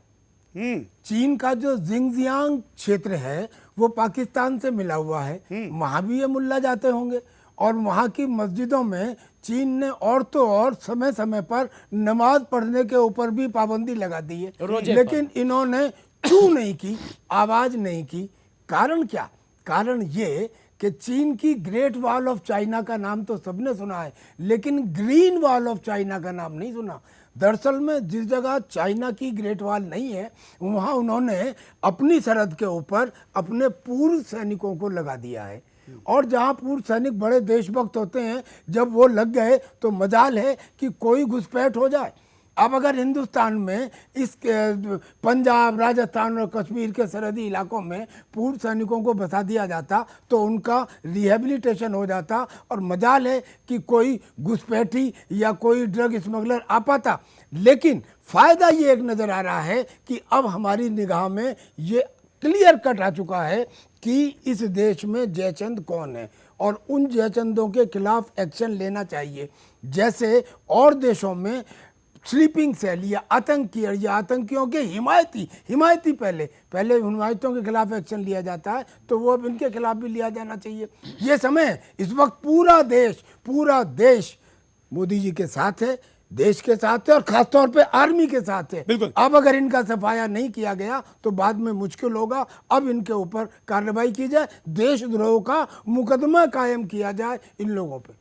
चीन का जो जिंगजियांग क्षेत्र है वो पाकिस्तान से मिला हुआ है, वहां भी ये मुल्ला जाते होंगे। और वहां की मस्जिदों में चीन ने औरतों और समय समय पर नमाज पढ़ने के ऊपर भी पाबंदी लगा दी है, लेकिन इन्होंने क्यों नहीं की, आवाज नहीं की? कारण क्या? कारण ये कि चीन की ग्रेट वॉल ऑफ चाइना का नाम तो सबने सुना है, लेकिन ग्रीन वॉल ऑफ चाइना का नाम नहीं सुना। दरअसल में जिस जगह चाइना की ग्रेट वॉल नहीं है, वहाँ उन्होंने अपनी सरहद के ऊपर अपने पूर्व सैनिकों को लगा दिया है। और जहाँ पूर्व सैनिक बड़े देशभक्त होते हैं, जब वो लग गए तो मजाल है कि कोई घुसपैठ हो जाए। अब अगर हिंदुस्तान में इस पंजाब, राजस्थान और कश्मीर के सरहदी इलाकों में पूर्व सैनिकों को बसा दिया जाता तो उनका रिहेबिलिटेशन हो जाता और मजाल है कि कोई घुसपैठी या कोई ड्रग स्मगलर आ पाता। लेकिन फ़ायदा ये एक नज़र आ रहा है कि अब हमारी निगाह में ये क्लियर कट आ चुका है कि इस देश में जयचंद कौन है और उन जयचंदों के खिलाफ एक्शन लेना चाहिए। जैसे और देशों में स्लीपिंग सेल या आतंकी या आतंकियों के हिमायती पहले हिमायतियों के खिलाफ एक्शन लिया जाता है, तो वो अब इनके खिलाफ भी लिया जाना चाहिए। ये समय इस वक्त पूरा देश मोदी जी के साथ है, देश के साथ है और खासतौर पे आर्मी के साथ है। बिल्कुल। अब अगर इनका सफाया नहीं किया गया तो बाद में मुश्किल होगा। अब इनके ऊपर कार्रवाई की जाए, देशद्रोह का मुकदमा कायम किया जाए इन लोगों पे।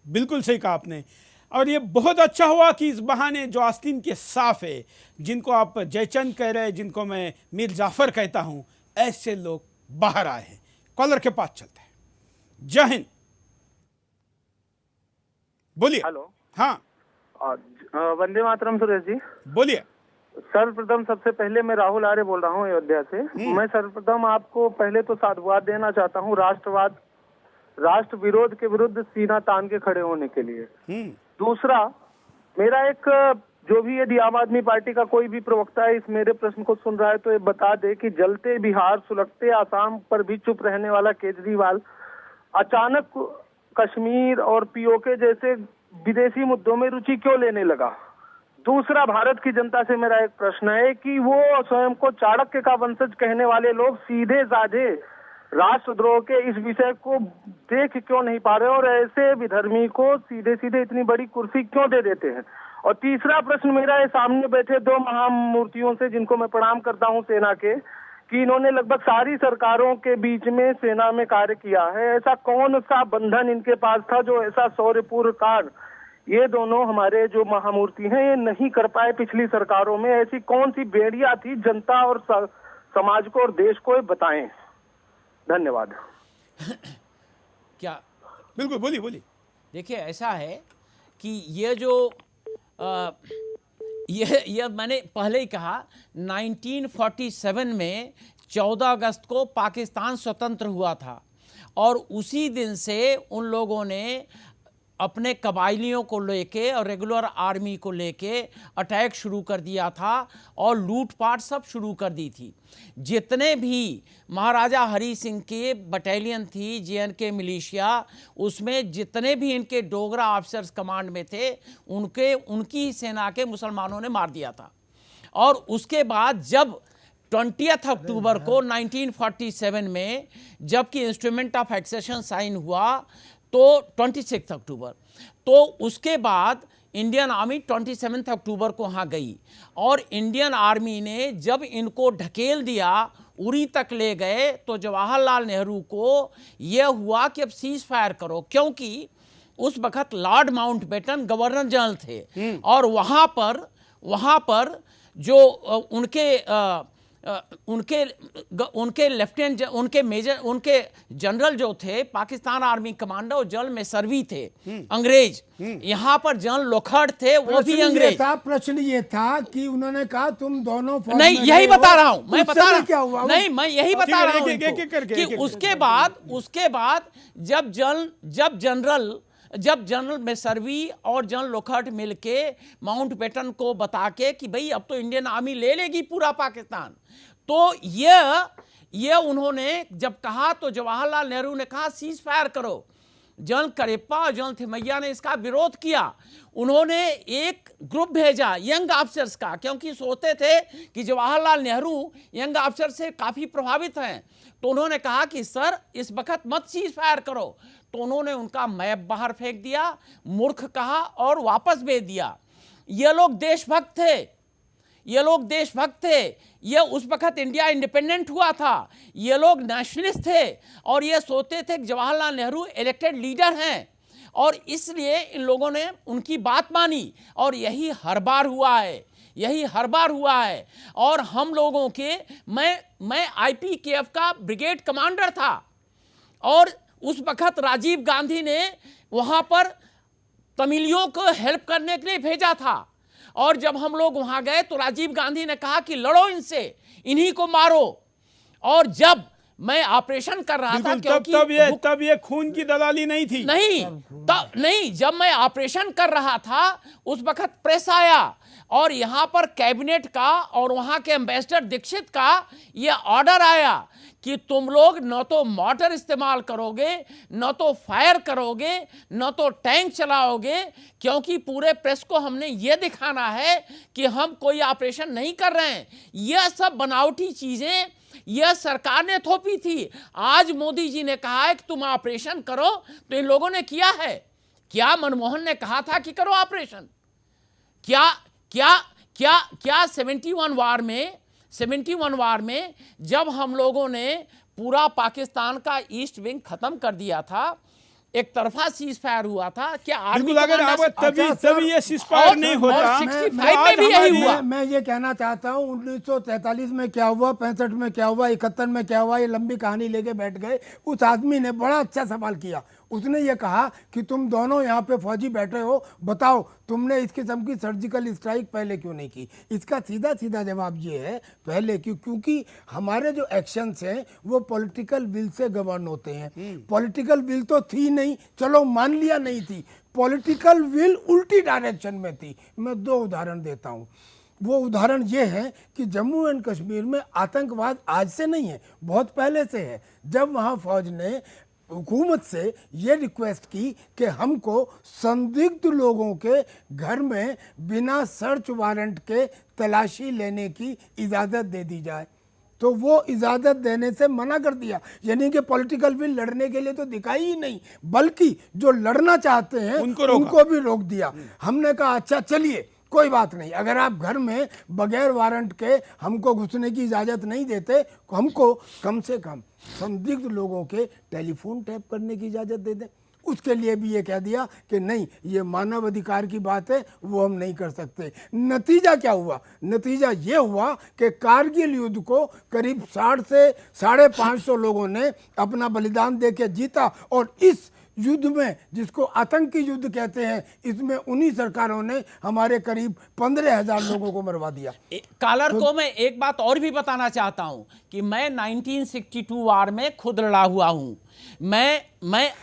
बिल्कुल सही कहा आपने। और ये बहुत अच्छा हुआ कि इस बहाने जो आस्तीन के साफ है, जिनको आप जयचंद कह रहे हैं, जिनको मैं मीर जाफर कहता हूं, ऐसे लोग बाहर आए हैं। कॉलर के पास चलते हैं। जय हिंद। बोलिए। हेलो। हाँ वंदे मातरम सुरेश जी। बोलिए। सर्वप्रथम सबसे पहले मैं राहुल आर्य बोल रहा हूँ अयोध्या से। मैं सर्वप्रथम आपको पहले तो साधुवाद देना चाहता हूँ राष्ट्र विरोध के विरुद्ध सीना तान के खड़े होने के लिए। दूसरा, मेरा एक जो भी यदि आम आदमी पार्टी का कोई भी प्रवक्ता है इस मेरे प्रश्न को सुन रहा है तो ये बता दे कि जलते बिहार सुलगते आसाम पर भी चुप रहने वाला केजरीवाल अचानक कश्मीर और पीओके जैसे विदेशी मुद्दों में रुचि क्यों लेने लगा। दूसरा, भारत की जनता से मेरा एक प्रश्न है कि वो स्वयं को चाणक्य का वंशज कहने वाले लोग सीधे साधे राष्ट्रद्रोह के इस विषय को देख क्यों नहीं पा रहे और ऐसे विधर्मी को सीधे सीधे इतनी बड़ी कुर्सी क्यों दे देते हैं। और तीसरा प्रश्न मेरा है सामने बैठे दो महामूर्तियों से, जिनको मैं प्रणाम करता हूं सेना के, कि इन्होंने लगभग सारी सरकारों के बीच में सेना में कार्य किया है। ऐसा कौन सा बंधन इनके पास था जो ऐसा शौर्यपूर्ण कार्य ये दोनों हमारे जो महामूर्ति हैं ये नहीं कर पाए पिछली सरकारों में? ऐसी कौन सी बेड़ियां थी जनता और समाज को और देश को बताएं। धन्यवाद। क्या? बिल्कुल, बोलिए। देखिए, ऐसा है कि ये जो ये मैंने पहले ही कहा, 1947 में 14 अगस्त को पाकिस्तान स्वतंत्र हुआ था और उसी दिन से उन लोगों ने अपने कबायलियों को लेके और रेगुलर आर्मी को लेके अटैक शुरू कर दिया था और लूटपाट सब शुरू कर दी थी। जितने भी महाराजा हरी सिंह की बटालियन थी, JNK मिलिशिया, उसमें जितने भी इनके डोगरा ऑफिसर्स कमांड में थे उनकी सेना के मुसलमानों ने मार दिया था। और उसके बाद जब 20 अक्टूबर को 1947 में जबकि इंस्ट्रूमेंट ऑफ एक्सेशन साइन हुआ तो 26 अक्टूबर, तो उसके बाद इंडियन आर्मी 27 अक्टूबर को वहाँ गई और इंडियन आर्मी ने जब इनको ढकेल दिया, उरी तक ले गए, तो जवाहरलाल नेहरू को यह हुआ कि अब सीज फायर करो, क्योंकि उस वक्त लॉर्ड माउंटबेटन गवर्नर जनरल थे और वहाँ पर जो उनके लेफ्टिनेंट, उनके मेजर, उनके जनरल जो थे पाकिस्तान आर्मी कमांडर, वो जनरल में सर्वी थे अंग्रेज। यहाँ पर जनरल लोखंड थे, वो भी अंग्रेज। प्रश्न ये था कि उन्होंने कहा तुम दोनों नहीं, यही बता रहा हूँ मैं, क्या हुआ? नहीं, मैं यही बता रहा हूँ कि उसके बाद जब जनरल मेसर्वी और जनरल लोखंड मिलके माउंटबेटन को बता के कि भाई अब तो इंडियन आर्मी ले लेगी पूरा पाकिस्तान, तो ये उन्होंने जब कहा तो जवाहरलाल नेहरू ने कहा सीज फायर करो। जनरल करेप्पा और जनरल थिमैया ने इसका विरोध किया। उन्होंने एक ग्रुप भेजा यंग ऑफिसर्स का, क्योंकि सोचते थे कि जवाहरलाल नेहरू यंग ऑफिसर से काफ़ी प्रभावित हैं, तो उन्होंने कहा कि सर इस वक्त मत सीज फायर करो। तो उन्होंने उनका मैप बाहर फेंक दिया, मूर्ख कहा और वापस भेज दिया। ये लोग देशभक्त थे, ये उस वक्त इंडिया इंडिपेंडेंट हुआ था, ये लोग नेशनलिस्ट थे और ये सोचते थे कि जवाहरलाल नेहरू इलेक्टेड लीडर हैं और इसलिए इन लोगों ने उनकी बात मानी, और यही हर बार हुआ है, यही हर बार हुआ है। और हम लोगों के मैं IPKF का ब्रिगेड कमांडर था, और उस वक्त राजीव गांधी ने वहाँ पर तमिलियों को हेल्प करने के लिए भेजा था, और जब हम लोग वहाँ गए तो राजीव गांधी ने कहा कि लड़ो इनसे, इन्हीं को मारो। और जब मैं ऑपरेशन कर रहा था, क्योंकि तब ये खून की दलाली नहीं थी, नहीं, जब मैं ऑपरेशन कर रहा था उस वक्त प्रेस आया, और यहाँ पर कैबिनेट का और वहाँ के एम्बेसडर दीक्षित का ये ऑर्डर आया कि तुम लोग न तो मोटर इस्तेमाल करोगे, न तो फायर करोगे, न तो टैंक चलाओगे, क्योंकि पूरे प्रेस को हमने ये दिखाना है कि हम कोई ऑपरेशन नहीं कर रहे हैं। यह सब बनावटी चीजें यह सरकार ने थोपी थी। आज मोदी जी ने कहा है कि तुम ऑपरेशन करो, तो इन लोगों ने किया है। क्या मनमोहन ने कहा था कि करो ऑपरेशन? क्या क्या क्या क्या 71 वार में जब हम लोगों ने पूरा पाकिस्तान का ईस्ट विंग खत्म कर दिया था, एक तरफा सीज फायर हुआ था, क्या आर्मी तभी ये सीज फायर नहीं होता? 65 में भी यही हुआ। मैं ये कहना चाहता हूँ 1943 में क्या हुआ, 65 में क्या हुआ, 71 में क्या हुआ, ये लंबी कहानी लेके बैठ गए। उस आदमी ने बड़ा अच्छा सवाल किया। उसने ये कहा कि तुम दोनों यहाँ पे फौजी बैठे हो, बताओ तुमने इस किस्म की सर्जिकल स्ट्राइक पहले क्यों नहीं की? इसका सीधा सीधा जवाब ये है, पहले क्योंकि हमारे जो एक्शंस हैं वो पॉलिटिकल विल से गवर्न होते हैं। पॉलिटिकल विल तो थी नहीं, चलो मान लिया नहीं थी, पॉलिटिकल विल उल्टी डायरेक्शन में थी। मैं 2 उदाहरण देता हूँ। वो उदाहरण ये है कि जम्मू एंड कश्मीर में आतंकवाद आज से नहीं है, बहुत पहले से है। जब वहाँ फौज ने हुकूमत से ये रिक्वेस्ट की कि हमको संदिग्ध लोगों के घर में बिना सर्च वारंट के तलाशी लेने की इजाज़त दे दी जाए, तो वो इजाज़त देने से मना कर दिया। यानी कि पॉलिटिकल विल लड़ने के लिए तो दिखाई ही नहीं, बल्कि जो लड़ना चाहते हैं उनको भी रोक दिया। हमने कहा अच्छा चलिए कोई बात नहीं, अगर आप घर में बगैर वारंट के हमको घुसने की इजाज़त नहीं देते, हमको कम से कम संदिग्ध लोगों के टेलीफोन टैप करने की इजाज़त दे दें। उसके लिए भी ये कह दिया कि नहीं, ये मानव अधिकार की बात है, वो हम नहीं कर सकते। नतीजा क्या हुआ? नतीजा ये हुआ कि कारगिल युद्ध को करीब 60 से 550 लोगों ने अपना बलिदान दे के जीता, और इस युद्ध में, जिसको आतंकी युद्ध कहते हैं, इसमें उन्हीं सरकारों ने हमारे करीब 15,000 लोगों को मरवा दिया। कालर को मैं एक बात और भी बताना चाहता हूं कि मैं 1962 वार में खुद लड़ा हुआ हूं। मैं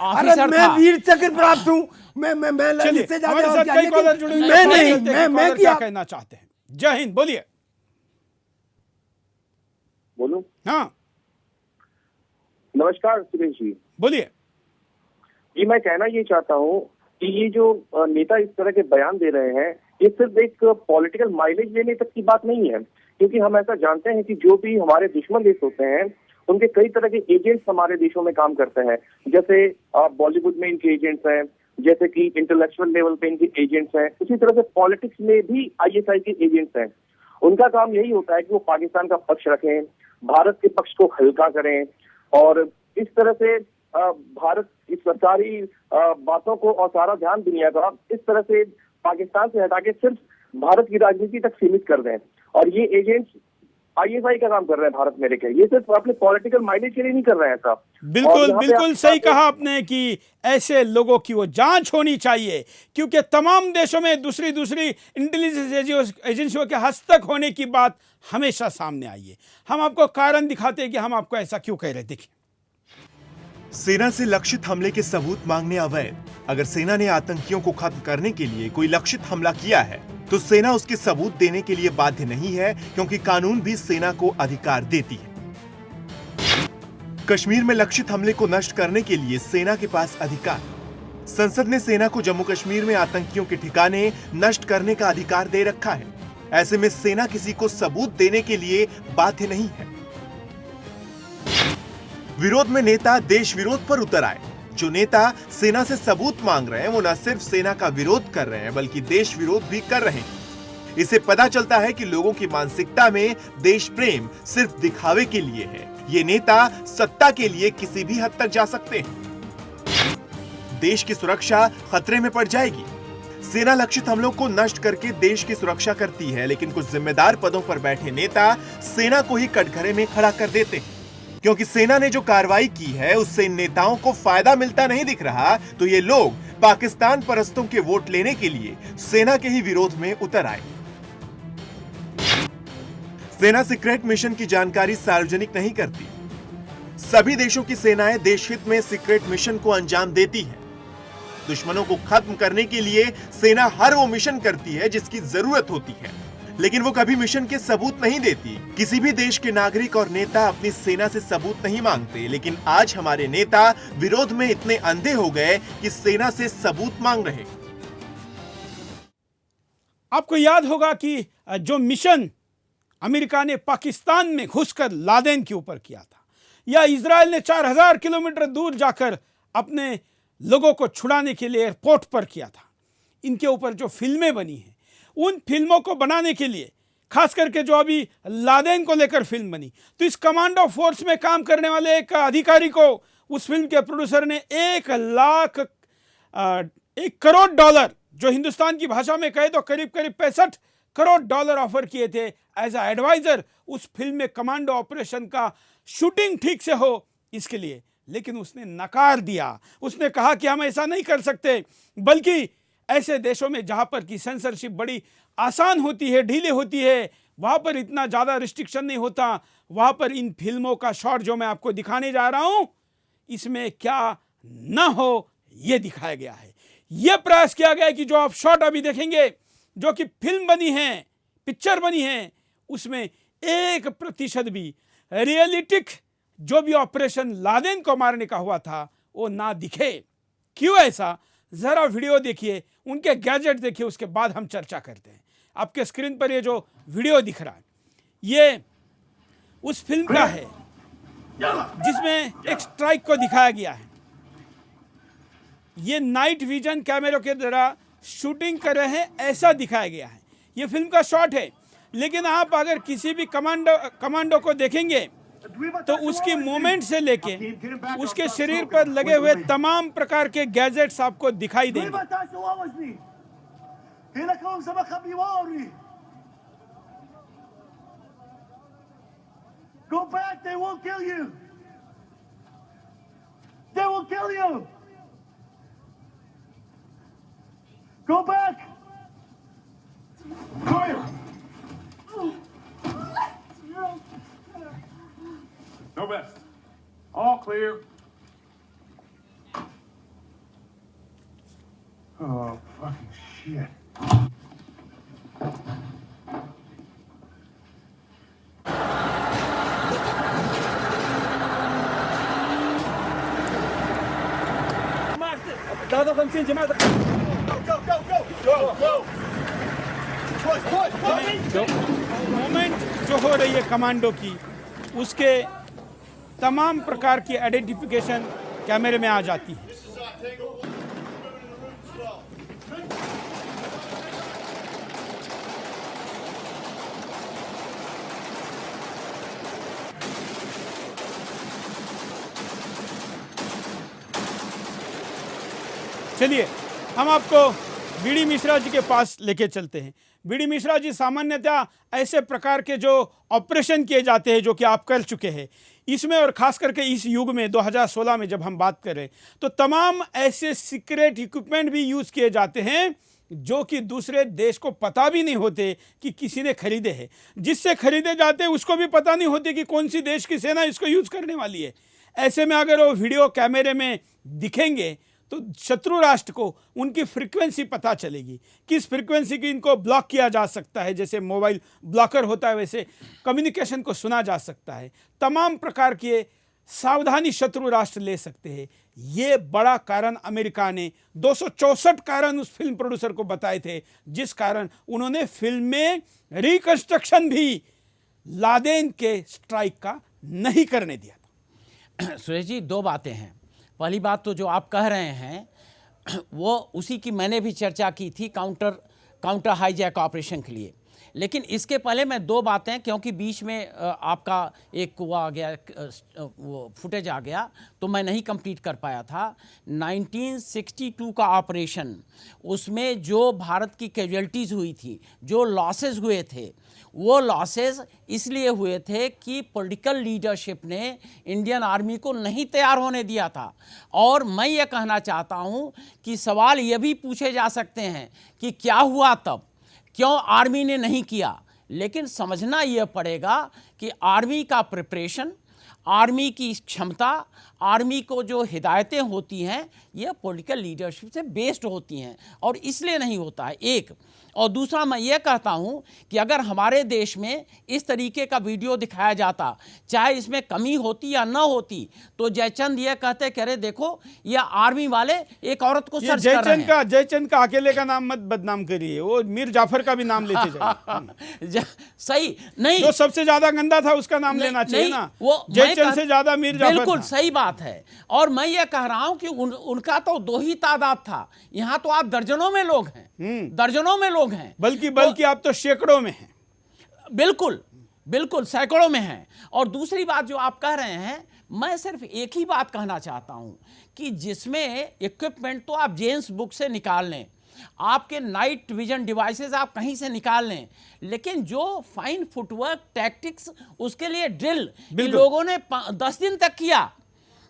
ऑफिसर था। मैं वीर चक्र प्राप्त हूं। मैं क्या कहना चाहते हैं? जय हिंद, बोलिए। बोलूं? हाँ, नमस्कार सुरेश जी, बोलिए। जी मैं कहना ये चाहता हूँ कि ये जो नेता इस तरह के बयान दे रहे हैं, ये सिर्फ एक पॉलिटिकल माइलेज लेने तक की बात नहीं है, क्योंकि हम ऐसा जानते हैं कि जो भी हमारे दुश्मन देश होते हैं उनके कई तरह के एजेंट्स हमारे देशों में काम करते हैं। जैसे बॉलीवुड में इनके एजेंट्स हैं, जैसे कि इंटेलेक्चुअल लेवल पे इनके एजेंट्स हैं, उसी तरह से पॉलिटिक्स में भी ISI के एजेंट्स हैं। उनका काम यही होता है कि वो पाकिस्तान का पक्ष रखें, भारत के पक्ष को हल्का करें, और इस तरह से भारत इस सारी बातों को और सारा ध्यान दुनिया का इस तरह से पाकिस्तान से हटा के सिर्फ भारत की राजनीति तक सीमित कर दें। और ये एजेंट्स ISI का काम कर रहे हैं भारत में रहकर, ये सिर्फ अपने पॉलिटिकल माइलेज के लिए नहीं कर रहे हैं साहब। बिल्कुल सही कहा आपने कि ऐसे लोगों की वो जांच होनी चाहिए, क्योंकि तमाम देशों में दूसरी इंटेलिजेंस एजेंसियों के हस्तक होने की बात हमेशा सामने आई है। हम आपको कारण दिखाते हैं कि हम आपको ऐसा क्यों कह रहे। देखिए, सेना से लक्षित हमले के सबूत मांगने अवैध। अगर सेना ने आतंकियों को खत्म करने के लिए कोई लक्षित हमला किया है तो सेना उसके सबूत देने के लिए बाध्य नहीं है, क्योंकि कानून भी सेना को अधिकार देती है। कश्मीर में लक्षित हमले को नष्ट करने के लिए सेना के पास अधिकार। संसद ने सेना को जम्मू कश्मीर में आतंकियों के ठिकाने नष्ट करने का अधिकार दे रखा है। ऐसे में सेना किसी को सबूत देने के लिए बाध्य नहीं है। विरोध में नेता देश विरोध पर उतर आए। जो नेता सेना से सबूत मांग रहे हैं वो न सिर्फ सेना का विरोध कर रहे हैं, बल्कि देश विरोध भी कर रहे हैं। इससे पता चलता है कि लोगों की मानसिकता में देश प्रेम सिर्फ दिखावे के लिए है। ये नेता सत्ता के लिए किसी भी हद तक जा सकते हैं। देश की सुरक्षा खतरे में पड़ जाएगी। सेना लक्षित हमलों को नष्ट करके देश की सुरक्षा करती है, लेकिन कुछ जिम्मेदार पदों पर बैठे नेता सेना को ही कटघरे में खड़ा कर देते हैं। क्योंकि सेना ने जो कार्रवाई की है उससे इन नेताओं को फायदा मिलता नहीं दिख रहा, तो ये लोग पाकिस्तान परस्तों के वोट लेने के लिए सेना के ही विरोध में उतर आए। सेना सीक्रेट मिशन की जानकारी सार्वजनिक नहीं करती। सभी देशों की सेनाएं देशहित में सीक्रेट मिशन को अंजाम देती है। दुश्मनों को खत्म करने के लिए सेना हर वो मिशन करती है जिसकी जरूरत होती है, लेकिन वो कभी मिशन के सबूत नहीं देती। किसी भी देश के नागरिक और नेता अपनी सेना से सबूत नहीं मांगते, लेकिन आज हमारे नेता विरोध में इतने अंधे हो गए कि सेना से सबूत मांग रहे। आपको याद होगा कि जो मिशन अमेरिका ने पाकिस्तान में घुसकर लादेन के ऊपर किया था, या इजराइल ने 4000 किलोमीटर दूर जाकर अपने लोगों को छुड़ाने के लिए एयरपोर्ट पर किया था, इनके ऊपर जो फिल्में बनी हैं, उन फिल्मों को बनाने के लिए खास करके जो अभी लादेन को लेकर फिल्म बनी, तो इस कमांडो फोर्स में काम करने वाले एक अधिकारी को उस फिल्म के प्रोड्यूसर ने 1 करोड़ डॉलर, जो हिंदुस्तान की भाषा में कहे तो करीब 65 करोड़ डॉलर ऑफर किए थे एज अ एडवाइजर उस फिल्म में कमांडो ऑपरेशन का शूटिंग ठीक से हो इसके लिए। लेकिन उसने नकार दिया। उसने कहा कि हम ऐसा नहीं कर सकते, बल्कि ऐसे देशों में जहां पर की सेंसरशिप बड़ी आसान होती है, ढीली होती है, वहां पर इतना ज्यादा रिस्ट्रिक्शन नहीं होता, वहां पर इन फिल्मों का शॉट जो मैं आपको दिखाने जा रहा हूं, इसमें क्या न हो यह दिखाया गया है। यह प्रयास किया गया है कि जो आप शॉट अभी देखेंगे, जो कि फिल्म बनी है, पिक्चर बनी है, उसमें 1% भी रियलिटिक जो भी ऑपरेशन लादेन को मारने का हुआ था वो ना दिखे। क्यों ऐसा? जरा वीडियो देखिए, उनके गैजेट देखिए, उसके बाद हम चर्चा करते हैं। आपके स्क्रीन पर ये जो वीडियो दिख रहा है, ये उस फिल्म का है जिसमें एक स्ट्राइक को दिखाया गया है। ये नाइट विजन कैमरों के द्वारा शूटिंग कर रहे हैं, ऐसा दिखाया गया है। ये फिल्म का शॉट है, लेकिन आप अगर किसी भी कमांडो को देखेंगे तो उसकी मूवमेंट से लेके उसके शरीर पर लगे हुए तमाम प्रकार के गैजेट्स आपको दिखाई देंगे। Go back, they will kill you. They will kill you. Go back. Come here. No best. All clear. Oh, fucking shit. Movement जो हो रही है कमांडो की, उसके तमाम प्रकार की आइडेंटिफिकेशन कैमरे में आ जाती है। चलिए हम आपको बीडी मिश्रा जी के पास लेके चलते हैं। बीडी मिश्रा जी, सामान्यतः ऐसे प्रकार के जो ऑपरेशन किए जाते हैं जो कि आप कर चुके हैं, इसमें और खास करके इस युग में 2016 में जब हम बात करें तो तमाम ऐसे सीक्रेट इक्विपमेंट भी यूज़ किए जाते हैं जो कि दूसरे देश को पता भी नहीं होते कि किसी ने खरीदे हैं। जिससे खरीदे जाते हैं उसको भी पता नहीं होती कि कौन सी देश की सेना इसको यूज़ करने वाली है। ऐसे में अगर वो वीडियो कैमरे में दिखेंगे तो शत्रु राष्ट्र को उनकी फ्रीक्वेंसी पता चलेगी, किस फ्रीक्वेंसी की इनको ब्लॉक किया जा सकता है। जैसे मोबाइल ब्लॉकर होता है वैसे कम्युनिकेशन को सुना जा सकता है। तमाम प्रकार के सावधानी शत्रु राष्ट्र ले सकते हैं। ये बड़ा कारण अमेरिका ने 264 कारण उस फिल्म प्रोड्यूसर को बताए थे, जिस कारण उन्होंने फिल्म में रिकंस्ट्रक्शन भी लादेन के स्ट्राइक का नहीं करने दिया था। सुरेश जी, दो बातें हैं। पहली बात तो जो आप कह रहे हैं वो उसी की मैंने भी चर्चा की थी काउंटर हाईजैक ऑपरेशन के लिए। लेकिन इसके पहले मैं दो बातें, क्योंकि बीच में आपका एक वो आ गया, वो फुटेज आ गया, तो मैं नहीं कंप्लीट कर पाया था। 1962 का ऑपरेशन, उसमें जो भारत की कैजुअल्टीज हुई थी, जो लॉसेस हुए थे, वो लॉसेस इसलिए हुए थे कि पॉलिटिकल लीडरशिप ने इंडियन आर्मी को नहीं तैयार होने दिया था। और मैं ये कहना चाहता हूँ कि सवाल ये भी पूछे जा सकते हैं कि क्या हुआ तब, क्यों आर्मी ने नहीं किया, लेकिन समझना यह पड़ेगा कि आर्मी का प्रिपरेशन, आर्मी की क्षमता, आर्मी को जो हिदायतें होती हैं, ये पॉलिटिकल लीडरशिप से बेस्ड होती हैं, और इसलिए नहीं होता है, एक। और दूसरा, मैं ये कहता हूँ कि अगर हमारे देश में इस तरीके का वीडियो दिखाया जाता, चाहे इसमें कमी होती या ना होती, तो जयचंद ये कहते कि अरे देखो ये आर्मी वाले एक औरत को सर्च कर रहे हैं। जयचंद का अकेले का नाम मत बदनाम करिए, वो मीर जाफर का भी नाम लेते जाइए। सही नहीं, जो सबसे ज्यादा गंदा था उसका नाम लेना चाहिए ना, वो जयचंद से ज्यादा मीर जाफर। बिल्कुल सही बात है। और मैं ये कह रहा हूं कि उनका तो दो ही तादाद था, यहां तो आप दर्जनों में लोग हैं, दर्जनों में लोग हैं, बल्कि आप तो सैकड़ों में हैं। बिल्कुल बिल्कुल सैकड़ों में हैं। और दूसरी बात जो आप कह रहे हैं, मैं सिर्फ एक ही बात कहना चाहता हूं कि जिसमें इक्विपमेंट तो आप जेम्स बुक से निकाल लें, आपके नाइट विजन डिवाइसेस आप कहीं से निकाल लें, लेकिन जो फाइन फुटवर्क टैक्टिक्स, उसके लिए ड्रिल लोगों ने 10 दिन तक किया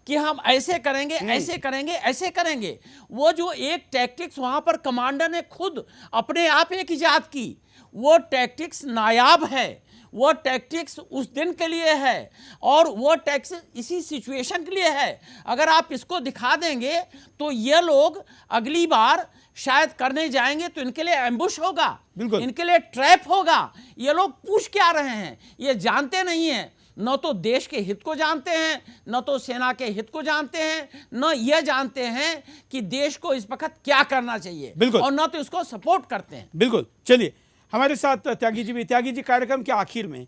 कि हम ऐसे करेंगे, ऐसे करेंगे, ऐसे करेंगे। वो जो एक टैक्टिक्स वहां पर कमांडर ने खुद अपने आप एक इजाद की, वो टैक्टिक्स नायाब है, वो टैक्टिक्स उस दिन के लिए है, और वो टैक्टिक्स इसी सिचुएशन के लिए है। अगर आप इसको दिखा देंगे तो ये लोग अगली बार शायद करने जाएंगे तो इनके लिए एम्बुश होगा, इनके लिए ट्रैप होगा। ये लोग पूछ क्या रहे हैं, ये जानते नहीं हैं, न तो देश के हित को जानते हैं, न तो सेना के हित को जानते हैं, न ये जानते हैं कि देश को इस वक्त क्या करना चाहिए, और न तो इसको सपोर्ट करते हैं। बिल्कुल। चलिए, हमारे साथ त्यागी जी भी। त्यागी जी, कार्यक्रम के आखिर में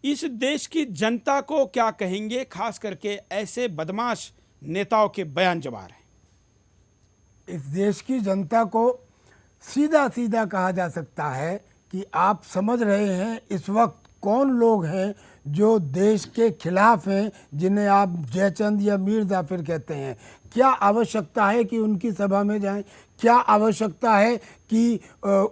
इस देश की जनता को क्या कहेंगे, खास करके ऐसे बदमाश नेताओं के बयान जब आ रहे हैं? इस देश की जनता को सीधा सीधा कहा जा सकता है कि आप समझ रहे हैं इस वक्त कौन लोग हैं जो देश के खिलाफ हैं, जिन्हें आप जयचंद या मीर जाफिर कहते हैं। क्या आवश्यकता है कि उनकी सभा में जाएं? क्या आवश्यकता है कि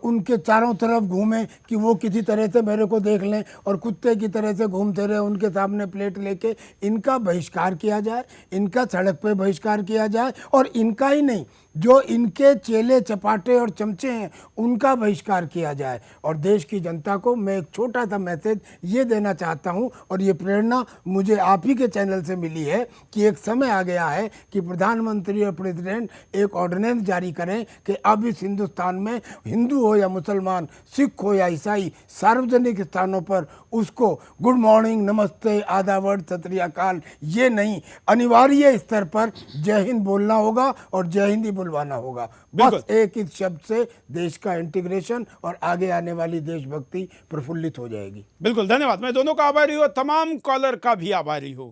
उनके चारों तरफ घूमें कि वो किसी तरह से मेरे को देख लें और कुत्ते की तरह से घूमते रहे उनके सामने प्लेट लेके? इनका बहिष्कार किया जाए, इनका सड़क पे बहिष्कार किया जाए, और इनका ही नहीं, जो इनके चेले चपाटे और चमचे हैं उनका बहिष्कार किया जाए। और देश की जनता को मैं एक छोटा सा मैसेज ये देना चाहता हूँ, और ये प्रेरणा मुझे आप ही के चैनल से मिली है कि एक समय आ गया है कि प्रधानमंत्री और प्रेसिडेंट एक ऑर्डिनेंस जारी करें कि अब इस हिंदुस्तान में हिंदू हो या मुसलमान, सिख हो या ईसाई, सार्वजनिक स्थानों पर उसको गुड मॉर्निंग, नमस्ते, आदाब, सत श्री अकाल, ये नहीं, अनिवार्य स्तर पर जय हिंद बोलना होगा और जय हिंद ही बुलवाना होगा। बस एक इस शब्द से देश का इंटीग्रेशन और आगे आने वाली देशभक्ति प्रफुल्लित हो जाएगी। बिल्कुल, धन्यवाद। मैं दोनों का आभारी हूँ, तमाम कॉलर का भी आभारी हूँ।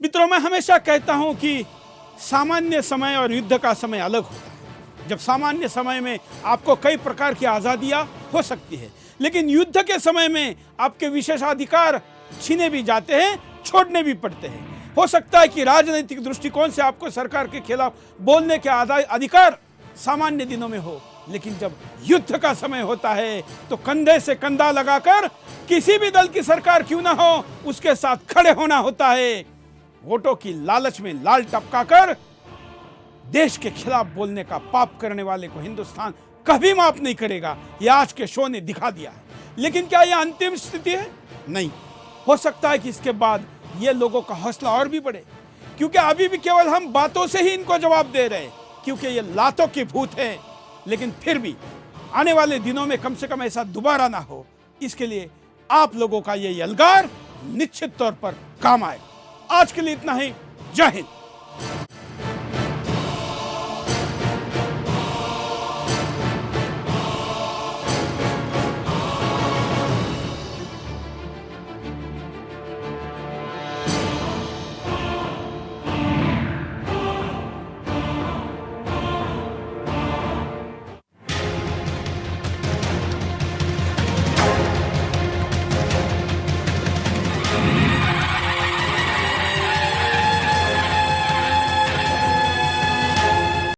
मित्रों, मैं हमेशा कहता हूँ कि सामान्य समय और युद्ध का समय अलग होता है। जब सामान्य समय में आपको कई प्रकार की आज़ादियाँ हो सकती है, लेकिन युद्ध के समय में आपके विशेषाधिकार छीने भी जाते हैं, छोड़ने भी पड़ते हैं। हो सकता है कि राजनीतिक दृष्टिकोण से आपको सरकार के खिलाफ बोलने के अधिकार सामान्य दिनों में हो, लेकिन जब युद्ध का समय होता है तो कंधे से कंधा लगाकर किसी भी दल की सरकार क्यों ना हो, उसके साथ खड़े होना होता है। वोटों की लालच में लाल टपकाकर देश के खिलाफ बोलने का पाप करने वाले को हिंदुस्तान कभी माफ नहीं करेगा। यह आज के शो ने दिखा दिया है। लेकिन क्या यह अंतिम स्थिति है? नहीं। हो सकता है कि इसके बाद ये लोगों का हौसला और भी बढ़े, क्योंकि अभी भी केवल हम बातों से ही इनको जवाब दे रहे हैं, क्योंकि ये लातों के भूत हैं। लेकिन फिर भी आने वाले दिनों में कम से कम ऐसा दोबारा ना हो, इसके लिए आप लोगों का ये यलगार निश्चित तौर पर काम आएगा। आज के लिए इतना ही। जय हिंद।